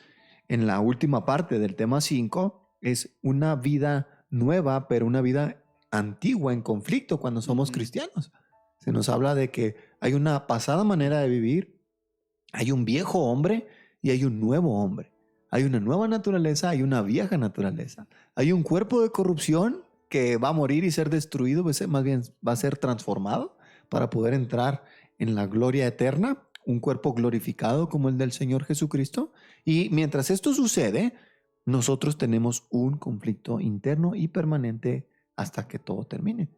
en la última parte del tema 5, es una vida nueva, pero una vida antigua en conflicto cuando somos Ujú. cristianos. Se nos habla de que hay una pasada manera de vivir, hay un viejo hombre y hay un nuevo hombre. Hay una nueva naturaleza, hay una vieja naturaleza. Hay un cuerpo de corrupción que va a morir y ser destruido, más bien va a ser transformado para poder entrar en la gloria eterna, un cuerpo glorificado como el del Señor Jesucristo. Y mientras esto sucede, nosotros tenemos un conflicto interno y permanente hasta que todo termine.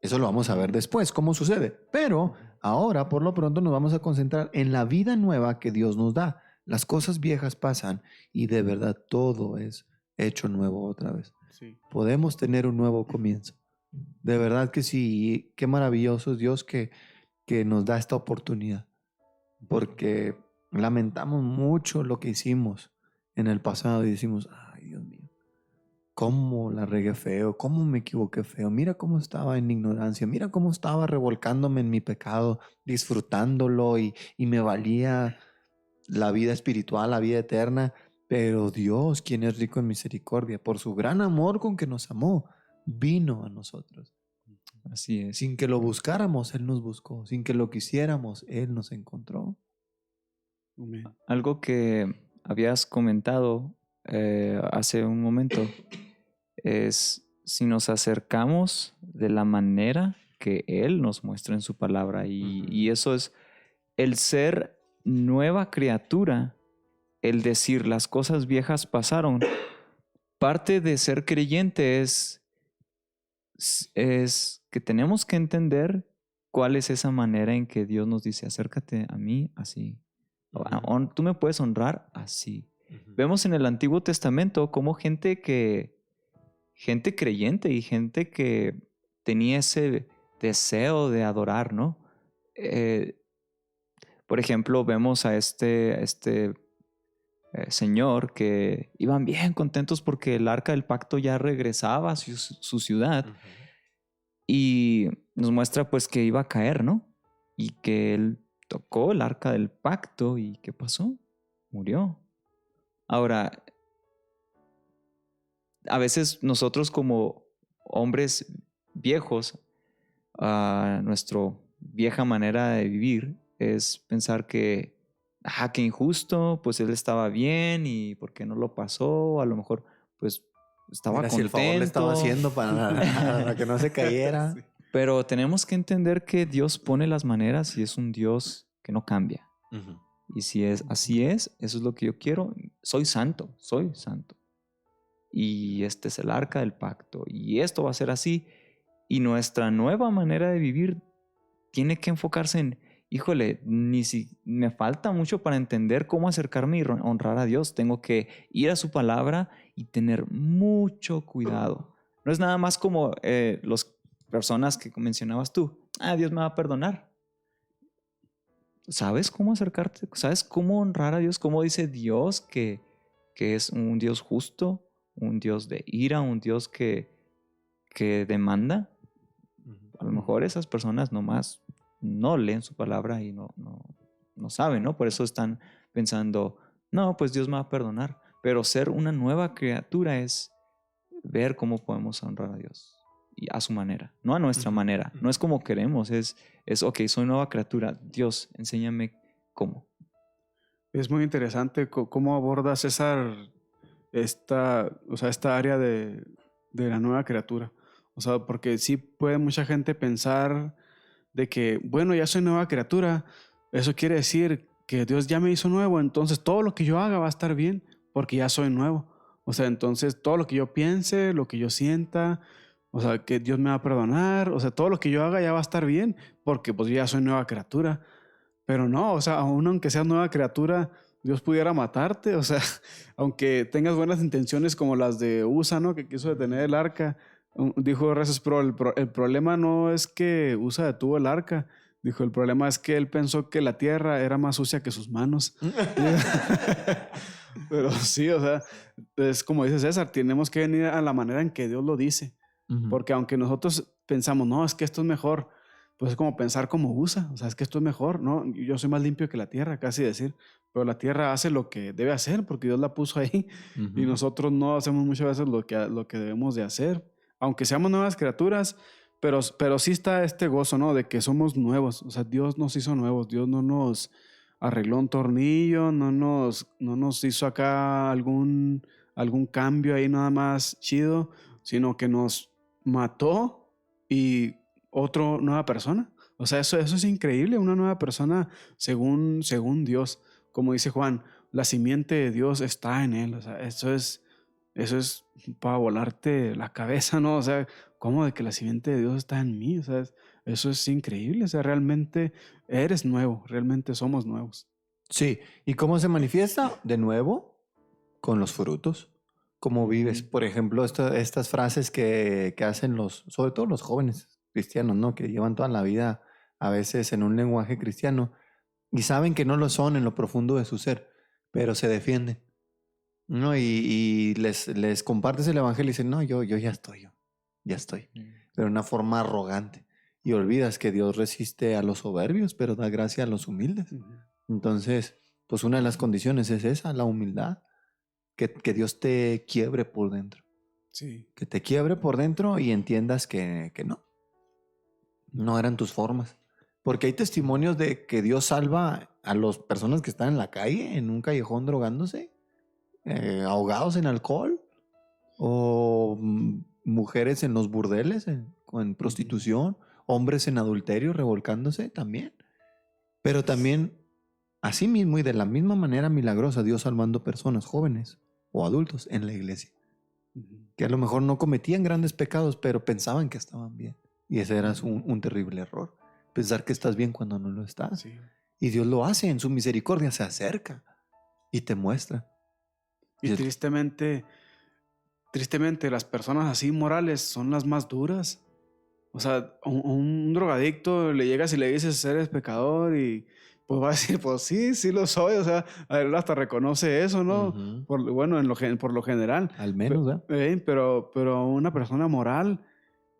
Eso lo vamos a ver después, cómo sucede. Pero ahora, por lo pronto, nos vamos a concentrar en la vida nueva que Dios nos da. Las cosas viejas pasan y de verdad todo es hecho nuevo otra vez. Sí. Podemos tener un nuevo comienzo. De verdad que sí, qué maravilloso es Dios que nos da esta oportunidad. Porque lamentamos mucho lo que hicimos en el pasado y decimos, ay Dios mío, cómo la regué feo, cómo me equivoqué feo, mira cómo estaba en ignorancia, mira cómo estaba revolcándome en mi pecado, disfrutándolo y me valía la vida espiritual, la vida eterna. Pero Dios, quien es rico en misericordia, por su gran amor con que nos amó, vino a nosotros. Así es. Sin que lo buscáramos, Él nos buscó. Sin que lo quisiéramos, Él nos encontró. Amén. Algo que habías comentado hace un momento es si nos acercamos de la manera que Él nos muestra en su palabra. Y eso es el ser nueva criatura, el decir las cosas viejas pasaron. Parte de ser creyente es que tenemos que entender cuál es esa manera en que Dios nos dice, acércate a mí así. Tú me puedes honrar así. Vemos en el Antiguo Testamento cómo gente creyente y gente que tenía ese deseo de adorar, ¿no? Por ejemplo, vemos a este señor que iban bien contentos porque el arca del pacto ya regresaba a su ciudad. Y nos muestra pues que iba a caer, ¿no? Y que él tocó el arca del pacto y ¿qué pasó? Murió. Ahora, a veces nosotros como hombres viejos, nuestra vieja manera de vivir es pensar que, qué injusto, pues él estaba bien y ¿por qué no lo pasó? A lo mejor, pues estaba Mira, contento. si el favor le estaba haciendo para que no se cayera. Sí. Pero tenemos que entender que Dios pone las maneras y es un Dios que no cambia. Y si es así eso es lo que yo quiero. Soy santo. Y este es el arca del pacto. Y esto va a ser así. Y nuestra nueva manera de vivir tiene que enfocarse en, híjole, me falta mucho para entender cómo acercarme y honrar a Dios. Tengo que ir a su palabra y tener mucho cuidado. No es nada más como las personas que mencionabas tú. Dios me va a perdonar. ¿Sabes cómo acercarte? ¿Sabes cómo honrar a Dios? ¿Cómo dice Dios que es un Dios justo, un Dios de ira, un Dios que demanda? A lo mejor esas personas nomás no leen su palabra y no saben, ¿no? Por eso están pensando, no, pues Dios me va a perdonar. Pero ser una nueva criatura es ver cómo podemos honrar a Dios y a su manera, no a nuestra manera. No es como queremos, es ok, soy nueva criatura. Dios, enséñame cómo. Es muy interesante cómo aborda César esta área de la nueva criatura. O sea, porque sí puede mucha gente pensar de que, bueno, ya soy nueva criatura, eso quiere decir que Dios ya me hizo nuevo, entonces todo lo que yo haga va a estar bien porque ya soy nuevo. O sea, entonces todo lo que yo piense, lo que yo sienta, o sea, que Dios me va a perdonar, o sea, todo lo que yo haga ya va a estar bien porque pues ya soy nueva criatura. Pero no, o sea, aún aunque seas nueva criatura, Dios pudiera matarte, o sea, aunque tengas buenas intenciones como las de Usa, ¿no? Que quiso detener el arca. Dijo Reces Pro, el problema no es que Usa detuvo el arca. Dijo, el problema es que él pensó que la tierra era más sucia que sus manos. Pero sí, o sea, es como dice César, tenemos que venir a la manera en que Dios lo dice. Porque aunque nosotros pensamos, no, es que esto es mejor, pues es como pensar como Usa, o sea, es que esto es mejor, ¿no? Yo soy más limpio que la tierra, casi decir, pero la tierra hace lo que debe hacer porque Dios la puso ahí y nosotros no hacemos muchas veces lo que debemos de hacer, aunque seamos nuevas criaturas, pero sí está este gozo, ¿no? De que somos nuevos, o sea, Dios nos hizo nuevos, Dios no nos arregló un tornillo, no nos hizo acá algún cambio ahí nada más chido, sino que nos mató y otra nueva persona. O sea, eso es increíble, una nueva persona según Dios. Como dice Juan, la simiente de Dios está en él. O sea, eso es eso es para volarte la cabeza, ¿no? O sea, ¿cómo de que la simiente de Dios está en mí? O sea, eso es increíble. O sea, realmente eres nuevo, realmente somos nuevos. Sí, ¿y cómo se manifiesta? De nuevo, con los frutos. ¿Cómo vives? Ujú. Por ejemplo, estas frases que hacen sobre todo los jóvenes cristianos, ¿no? Que llevan toda la vida a veces en un lenguaje cristiano y saben que no lo son en lo profundo de su ser, pero se defienden, ¿no? Y les compartes el evangelio y dicen, no, yo ya estoy, pero de una forma arrogante. Y olvidas que Dios resiste a los soberbios, pero da gracia a los humildes. Ujú. Entonces, pues una de las condiciones es esa, la humildad, que Dios te quiebre por dentro, Sí. que te quiebre por dentro y entiendas que no eran tus formas. Porque hay testimonios de que Dios salva a las personas que están en la calle, en un callejón drogándose, ahogados en alcohol, o mujeres en los burdeles, en prostitución, hombres en adulterio revolcándose también. Pero también, así mismo y de la misma manera milagrosa, Dios salvando personas jóvenes o adultos en la iglesia, Ujú. que a lo mejor no cometían grandes pecados, pero pensaban que estaban bien. Y ese era un terrible error, pensar que estás bien cuando no lo estás. Sí. Y Dios lo hace, en su misericordia se acerca y te muestra. Y Y- tristemente, las personas así morales son las más duras. O sea, un drogadicto le llegas y le dices, eres pecador y pues va a decir, pues sí, sí lo soy. O sea, él hasta reconoce eso, ¿no? Ujú. Bueno, por lo general. Al menos, ¿verdad? Pero una persona moral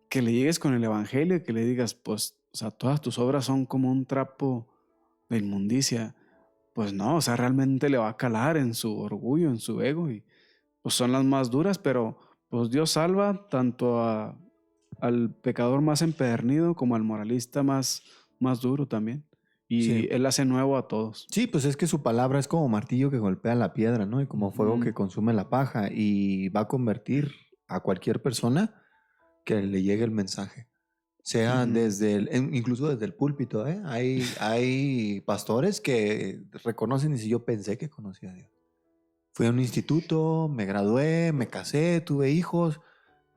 que le llegues con el evangelio y que le digas, pues, o sea, todas tus obras son como un trapo de inmundicia. Pues no, o sea, realmente le va a calar en su orgullo, en su ego y pues son las más duras, pero pues Dios salva tanto al pecador más empedernido como al moralista más duro también. Sí. Y Él hace nuevo a todos. Sí, pues es que su palabra es como martillo que golpea la piedra, ¿no? Y como fuego que Ujú. consume la paja y va a convertir a cualquier persona que le llegue el mensaje. Sea Ujú. incluso desde el púlpito, ¿eh? Hay pastores que reconocen y dicen, yo pensé que conocía a Dios. Fui a un instituto, me gradué, me casé, tuve hijos,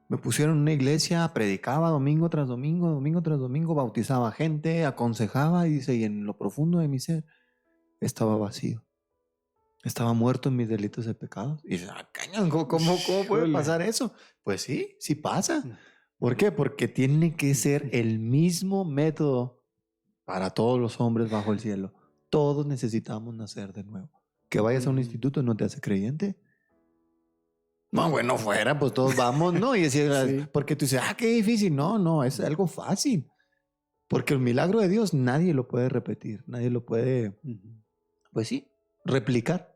me pusieron en una iglesia, predicaba domingo tras domingo, domingo tras domingo, bautizaba gente, aconsejaba y dice, y en lo profundo de mi ser estaba vacío. Estaba muerto en mis delitos de pecado. Y dice, cañón, ¿cómo puede Híjole. pasar eso? Pues sí, sí pasa. ¿Por qué? Porque tiene que ser el mismo método para todos los hombres bajo el cielo. Todos necesitamos nacer de nuevo. Que vayas a un Ujú. instituto no te hace creyente. No, bueno, fuera, pues todos vamos, ¿no? Y decir, Sí. porque tú dices, qué difícil. No, es algo fácil. Porque el milagro de Dios nadie lo puede repetir, nadie lo puede, Ujú. pues sí, replicar.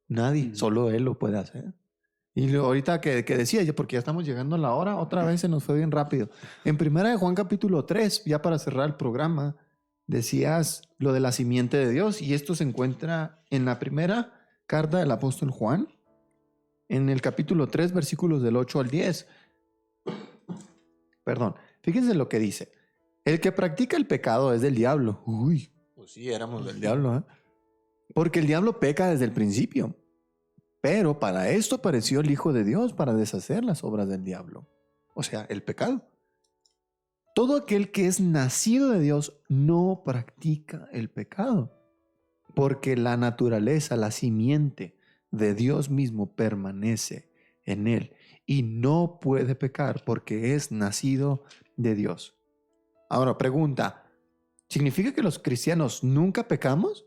Nadie, Ujú. solo Él lo puede hacer. Y ahorita que decía yo, porque ya estamos llegando a la hora, otra vez se nos fue bien rápido. En primera de Juan capítulo 3, ya para cerrar el programa, decías lo de la simiente de Dios y esto se encuentra en la primera carta del apóstol Juan, en el capítulo 3, versículos del 8 al 10. Perdón, fíjense lo que dice. El que practica el pecado es del diablo. Uy, pues sí, éramos del diablo, ¿eh? Porque el diablo peca desde el principio. Pero para esto apareció el Hijo de Dios, para deshacer las obras del diablo. O sea, el pecado. Todo aquel que es nacido de Dios no practica el pecado, porque la naturaleza, la simiente de Dios mismo permanece en él y no puede pecar porque es nacido de Dios. Ahora, pregunta, ¿significa que los cristianos nunca pecamos?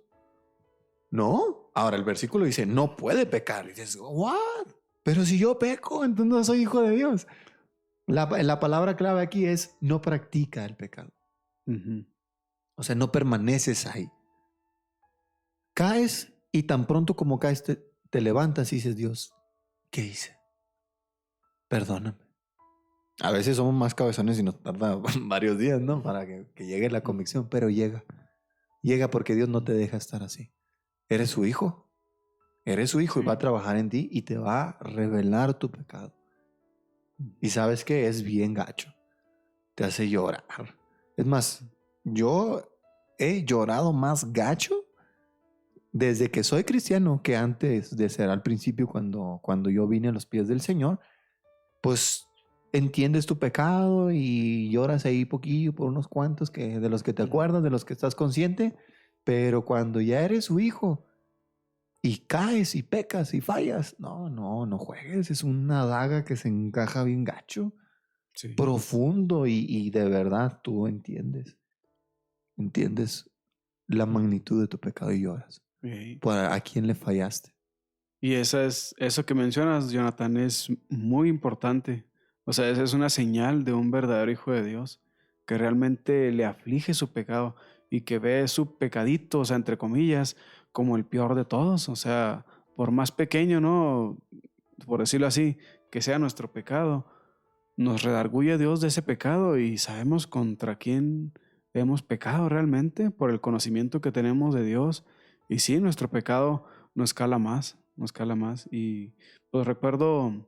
No. Ahora el versículo dice, no puede pecar. Y dices, ¿what? Pero si yo peco, entonces no soy hijo de Dios. La palabra clave aquí es no practica el pecado. Ujú. O sea, no permaneces ahí. Caes y tan pronto como caes te levantas y dices, Dios, ¿qué hice? Perdóname. A veces somos más cabezones y nos tarda varios días, ¿no? Para que llegue la convicción, pero llega. Llega porque Dios no te deja estar así. Eres su hijo. Eres su hijo y va a Sí. trabajar en ti y te va a revelar tu pecado. Y sabes que es bien gacho. Te hace llorar. Es más, yo he llorado más gacho desde que soy cristiano, que antes de ser al principio cuando yo vine a los pies del Señor, pues entiendes tu pecado y lloras ahí poquillo por unos cuantos de los que te acuerdas, de los que estás consciente, pero cuando ya eres su hijo y caes y pecas y fallas, no juegues, es una daga que se encaja bien gacho, Sí. profundo y de verdad tú entiendes la magnitud de tu pecado y lloras. Sí. ¿A quién le fallaste? Y eso que mencionas, Jonathan, es muy importante. O sea, esa es una señal de un verdadero hijo de Dios, que realmente le aflige su pecado y que ve su pecadito, o sea, entre comillas, como el peor de todos. O sea, por más pequeño, ¿no? Por decirlo así, que sea nuestro pecado, nos redarguye Dios de ese pecado y sabemos contra quién hemos pecado realmente por el conocimiento que tenemos de Dios. Y sí, nuestro pecado no escala más. Y pues recuerdo,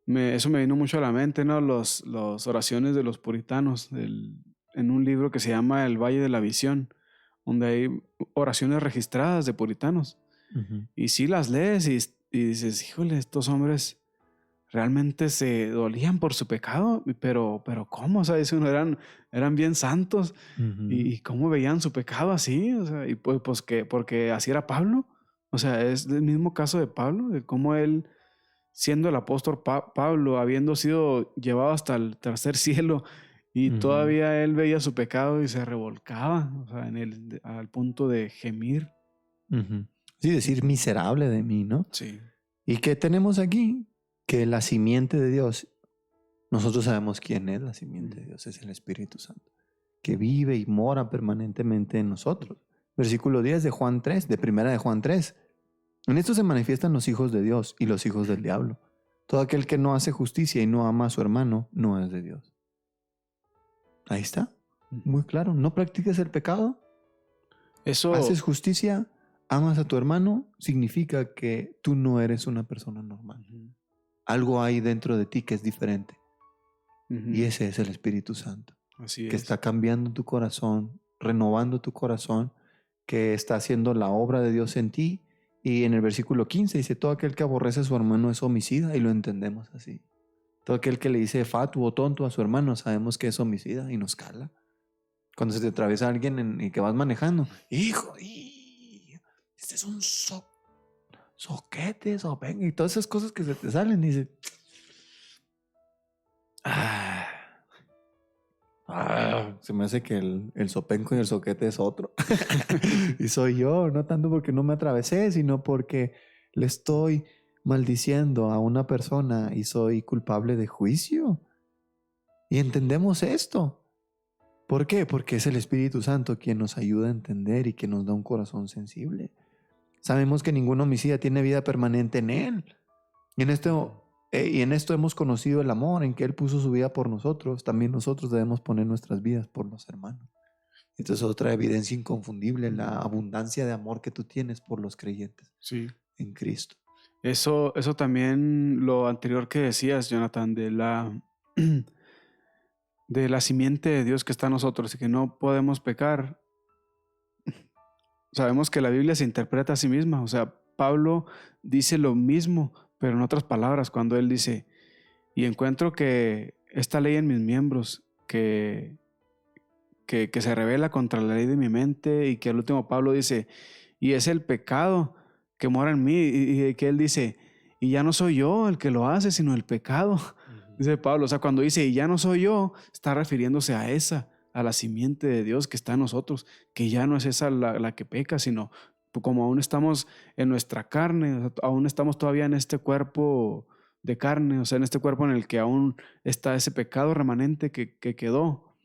eso me vino mucho a la mente, ¿no? Los oraciones de los puritanos, en un libro que se llama El Valle de la Visión, donde hay oraciones registradas de puritanos. Ujú. Y sí las lees y dices, híjole, estos hombres realmente se dolían por su pecado, pero ¿cómo? O sea, dice uno, eran bien santos. Ujú. ¿Y cómo veían su pecado así? O sea, y pues que porque así era Pablo. O sea, es el mismo caso de Pablo, de cómo él, siendo el apóstol Pablo, habiendo sido llevado hasta el tercer cielo, y Ujú. todavía él veía su pecado y se revolcaba, o sea, al punto de gemir. Ujú. Sí, decir miserable de mí, ¿no? Sí. ¿Y qué tenemos aquí? Que la simiente de Dios, nosotros sabemos quién es la simiente de Dios, es el Espíritu Santo, que vive y mora permanentemente en nosotros. Versículo 10 de Juan 3, de primera de Juan 3. En esto se manifiestan los hijos de Dios y los hijos del diablo. Todo aquel que no hace justicia y no ama a su hermano no es de Dios. Ahí está, muy claro. No practiques el pecado, Eso, haces justicia, amas a tu hermano, significa que tú no eres una persona normal. Algo hay dentro de ti que es diferente. Y ese es el Espíritu Santo, así que es. está cambiando tu corazón, renovando tu corazón, que está haciendo la obra de Dios en ti. Y en el versículo 15 dice, todo aquel que aborrece a su hermano es homicida, y lo entendemos así. Todo aquel que le dice fatuo o tonto a su hermano, sabemos que es homicida y nos cala. Cuando se te atraviesa alguien y que vas manejando, hijo, este es un soquete, sopenga, y todas esas cosas que se te salen, y dices, se me hace que el sopenco y el soquete es otro. Y soy yo, no tanto porque no me atravesé, sino porque le estoy maldiciendo a una persona y soy culpable de juicio. Y entendemos esto. ¿Por qué? Porque es el Espíritu Santo quien nos ayuda a entender y que nos da un corazón sensible. Sabemos que ningún homicida tiene vida permanente en él. Y en esto hemos conocido el amor, en que Él puso su vida por nosotros. También nosotros debemos poner nuestras vidas por los hermanos. Esta es otra evidencia inconfundible, la abundancia de amor que tú tienes por los creyentes Sí. en Cristo. Eso también, lo anterior que decías, Jonathan, de la simiente de Dios que está en nosotros y que no podemos pecar. Sabemos que la Biblia se interpreta a sí misma. O sea, Pablo dice lo mismo, pero en otras palabras, cuando él dice, y encuentro que esta ley en mis miembros, que se revela contra la ley de mi mente, y que al último Pablo dice, y es el pecado que mora en mí, y que él dice, y ya no soy yo el que lo hace, sino el pecado. Dice Pablo, o sea, cuando dice, y ya no soy yo, está refiriéndose a la simiente de Dios que está en nosotros, que ya no es esa la que peca, sino como aún estamos en nuestra carne, o sea, aún estamos todavía en este cuerpo de carne, o sea, en este cuerpo en el que aún está ese pecado remanente que quedó.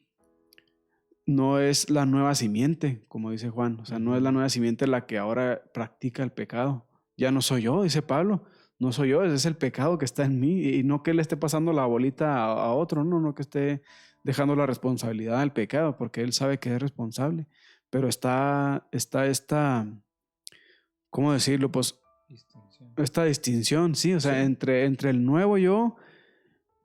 No es la nueva simiente, como dice Juan, o sea, no es la nueva simiente la que ahora practica el pecado. Ya no soy yo, dice Pablo, no soy yo, ese es el pecado que está en mí, y no que le esté pasando la bolita a otro, no que esté dejando la responsabilidad del pecado, porque él sabe que es responsable, pero está esta, ¿cómo decirlo? Pues esta distinción, sí, o sea, Sí. entre el nuevo yo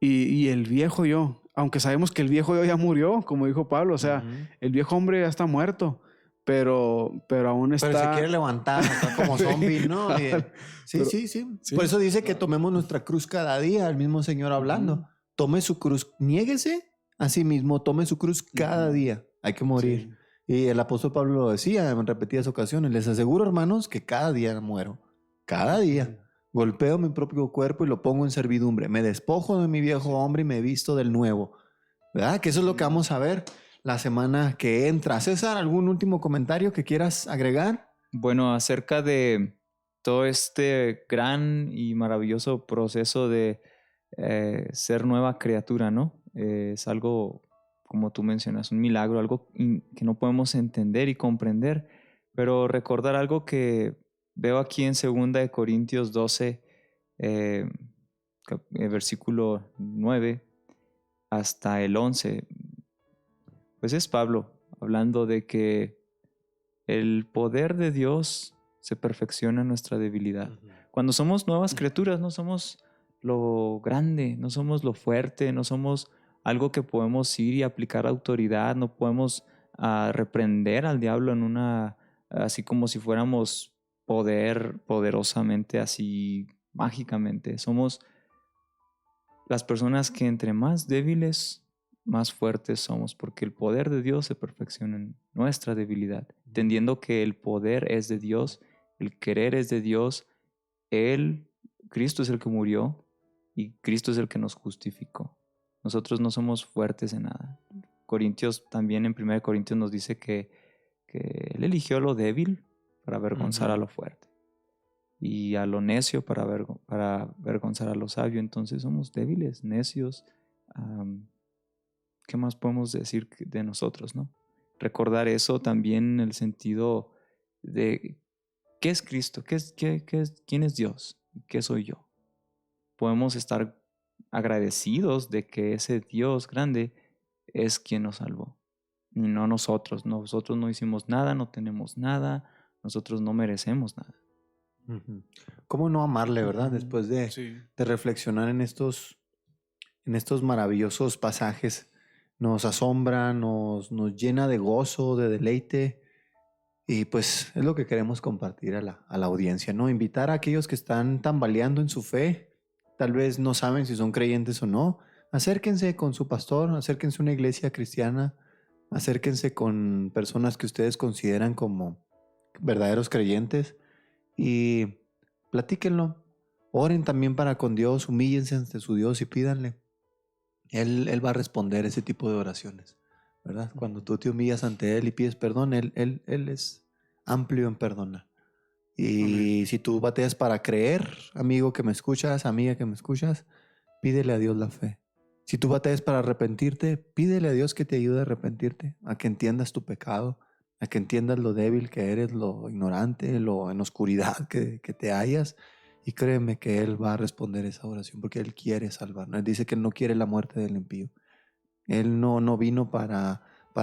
y el viejo yo, aunque sabemos que el viejo yo ya murió, como dijo Pablo, o sea, Ujú. el viejo hombre ya está muerto, pero aún Pero se está... quiere levantar acá como zombie, ¿no? Sí, Pero- sí. sí. Por eso dice que tomemos nuestra cruz cada día, el mismo Señor hablando. Ujú. Tome su cruz, niéguese a sí mismo, tome su cruz cada Ujú. día. Hay que morir. Sí. Y el apóstol Pablo lo decía en repetidas ocasiones. Les aseguro, hermanos, que cada día muero. Cada día. Golpeo mi propio cuerpo y lo pongo en servidumbre. Me despojo de mi viejo hombre y me visto del nuevo. ¿Verdad? Que eso es lo que vamos a ver la semana que entra. César, ¿algún último comentario que quieras agregar? Bueno, acerca de todo este gran y maravilloso proceso de ser nueva criatura, ¿no? Es algo, como tú mencionas, un milagro, algo que no podemos entender y comprender, pero recordar algo que veo aquí en 2 Corintios 12, eh, versículo 9 hasta el 11, pues es Pablo hablando de que el poder de Dios se perfecciona en nuestra debilidad. Cuando somos nuevas criaturas, no somos lo grande, no somos lo fuerte, no somos algo que podemos ir y aplicar autoridad, no podemos reprender al diablo así como si fuéramos poderosamente, así mágicamente. Somos las personas que entre más débiles, más fuertes somos, porque el poder de Dios se perfecciona en nuestra debilidad, entendiendo que el poder es de Dios, el querer es de Dios, Cristo es el que murió y Cristo es el que nos justificó. Nosotros no somos fuertes en nada. Corintios también en 1 Corintios nos dice que Él eligió lo débil para avergonzar a lo fuerte y a lo necio para avergonzar a lo sabio. Entonces somos débiles, necios. ¿Qué más podemos decir de nosotros, no? Recordar eso también en el sentido de ¿qué es Cristo? ¿Quién es Dios? ¿Qué soy yo? Podemos estar agradecidos de que ese Dios grande es quien nos salvó. Y no nosotros. Nosotros no hicimos nada, no tenemos nada, nosotros no merecemos nada. ¿Cómo no amarle, verdad? Después de reflexionar en estos maravillosos pasajes, nos asombra, nos llena de gozo, de deleite. Y pues es lo que queremos compartir a la audiencia, ¿no? Invitar a aquellos que están tambaleando en su fe, tal vez no saben si son creyentes o no, acérquense con su pastor, acérquense a una iglesia cristiana, acérquense con personas que ustedes consideran como verdaderos creyentes y platíquenlo. Oren también para con Dios, humíllense ante su Dios y pídanle. Él va a responder ese tipo de oraciones, ¿verdad? Cuando tú te humillas ante Él y pides perdón, Él es amplio en perdonar. Y si tú bateas para creer, amigo que me escuchas, amiga que me escuchas, pídele a Dios la fe. Si tú bateas para arrepentirte, pídele a Dios que te ayude a arrepentirte, a que entiendas tu pecado, a que entiendas lo débil que eres, lo ignorante, lo en oscuridad que te hallas. Y créeme que Él va a responder esa oración porque Él quiere salvarnos. Él dice que Él no quiere la muerte del impío. Él no vino para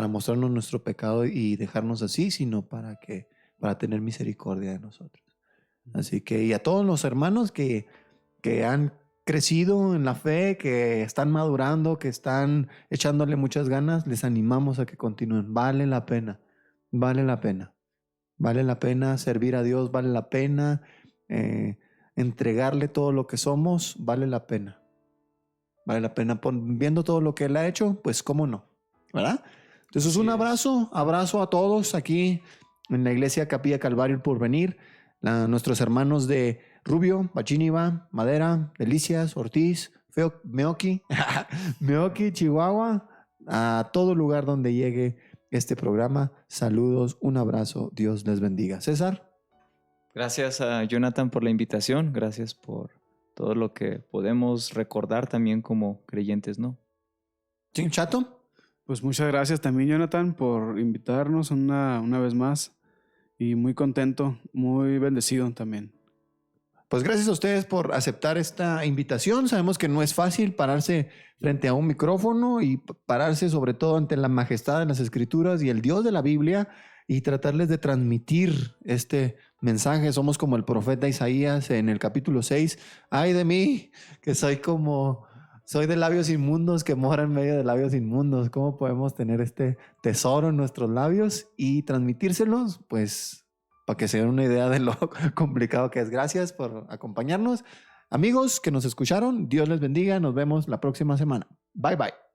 mostrarnos nuestro pecado y dejarnos así, sino para tener misericordia de nosotros. Así que, y a todos los hermanos que han crecido en la fe, que están madurando, que están echándole muchas ganas, les animamos a que continúen. Vale la pena, vale la pena. Vale la pena servir a Dios, vale la pena entregarle todo lo que somos, vale la pena. Vale la pena. Viendo todo lo que Él ha hecho, pues cómo no, ¿verdad? Entonces un abrazo a todos aquí en la iglesia Capilla Calvario El Porvenir, nuestros hermanos de Rubio, Bachíniva, Madera, Delicias, Ortiz, Meoqui, Meoqui, Chihuahua, a todo lugar donde llegue este programa. Saludos, un abrazo, Dios les bendiga. César. Gracias a Jonathan por la invitación, gracias por todo lo que podemos recordar también como creyentes, ¿no? ¿Sí, Chato? Pues muchas gracias también, Jonathan, por invitarnos una vez más y muy contento, muy bendecido también. Pues gracias a ustedes por aceptar esta invitación. Sabemos que no es fácil pararse frente a un micrófono y pararse sobre todo ante la majestad de las Escrituras y el Dios de la Biblia y tratarles de transmitir este mensaje. Somos como el profeta Isaías en el capítulo 6. Ay de mí, que soy como soy de labios inmundos que mora en medio de labios inmundos. ¿Cómo podemos tener este tesoro en nuestros labios y transmitírselos? Pues para que se den una idea de lo complicado que es. Gracias por acompañarnos. Amigos que nos escucharon, Dios les bendiga. Nos vemos la próxima semana. Bye, bye.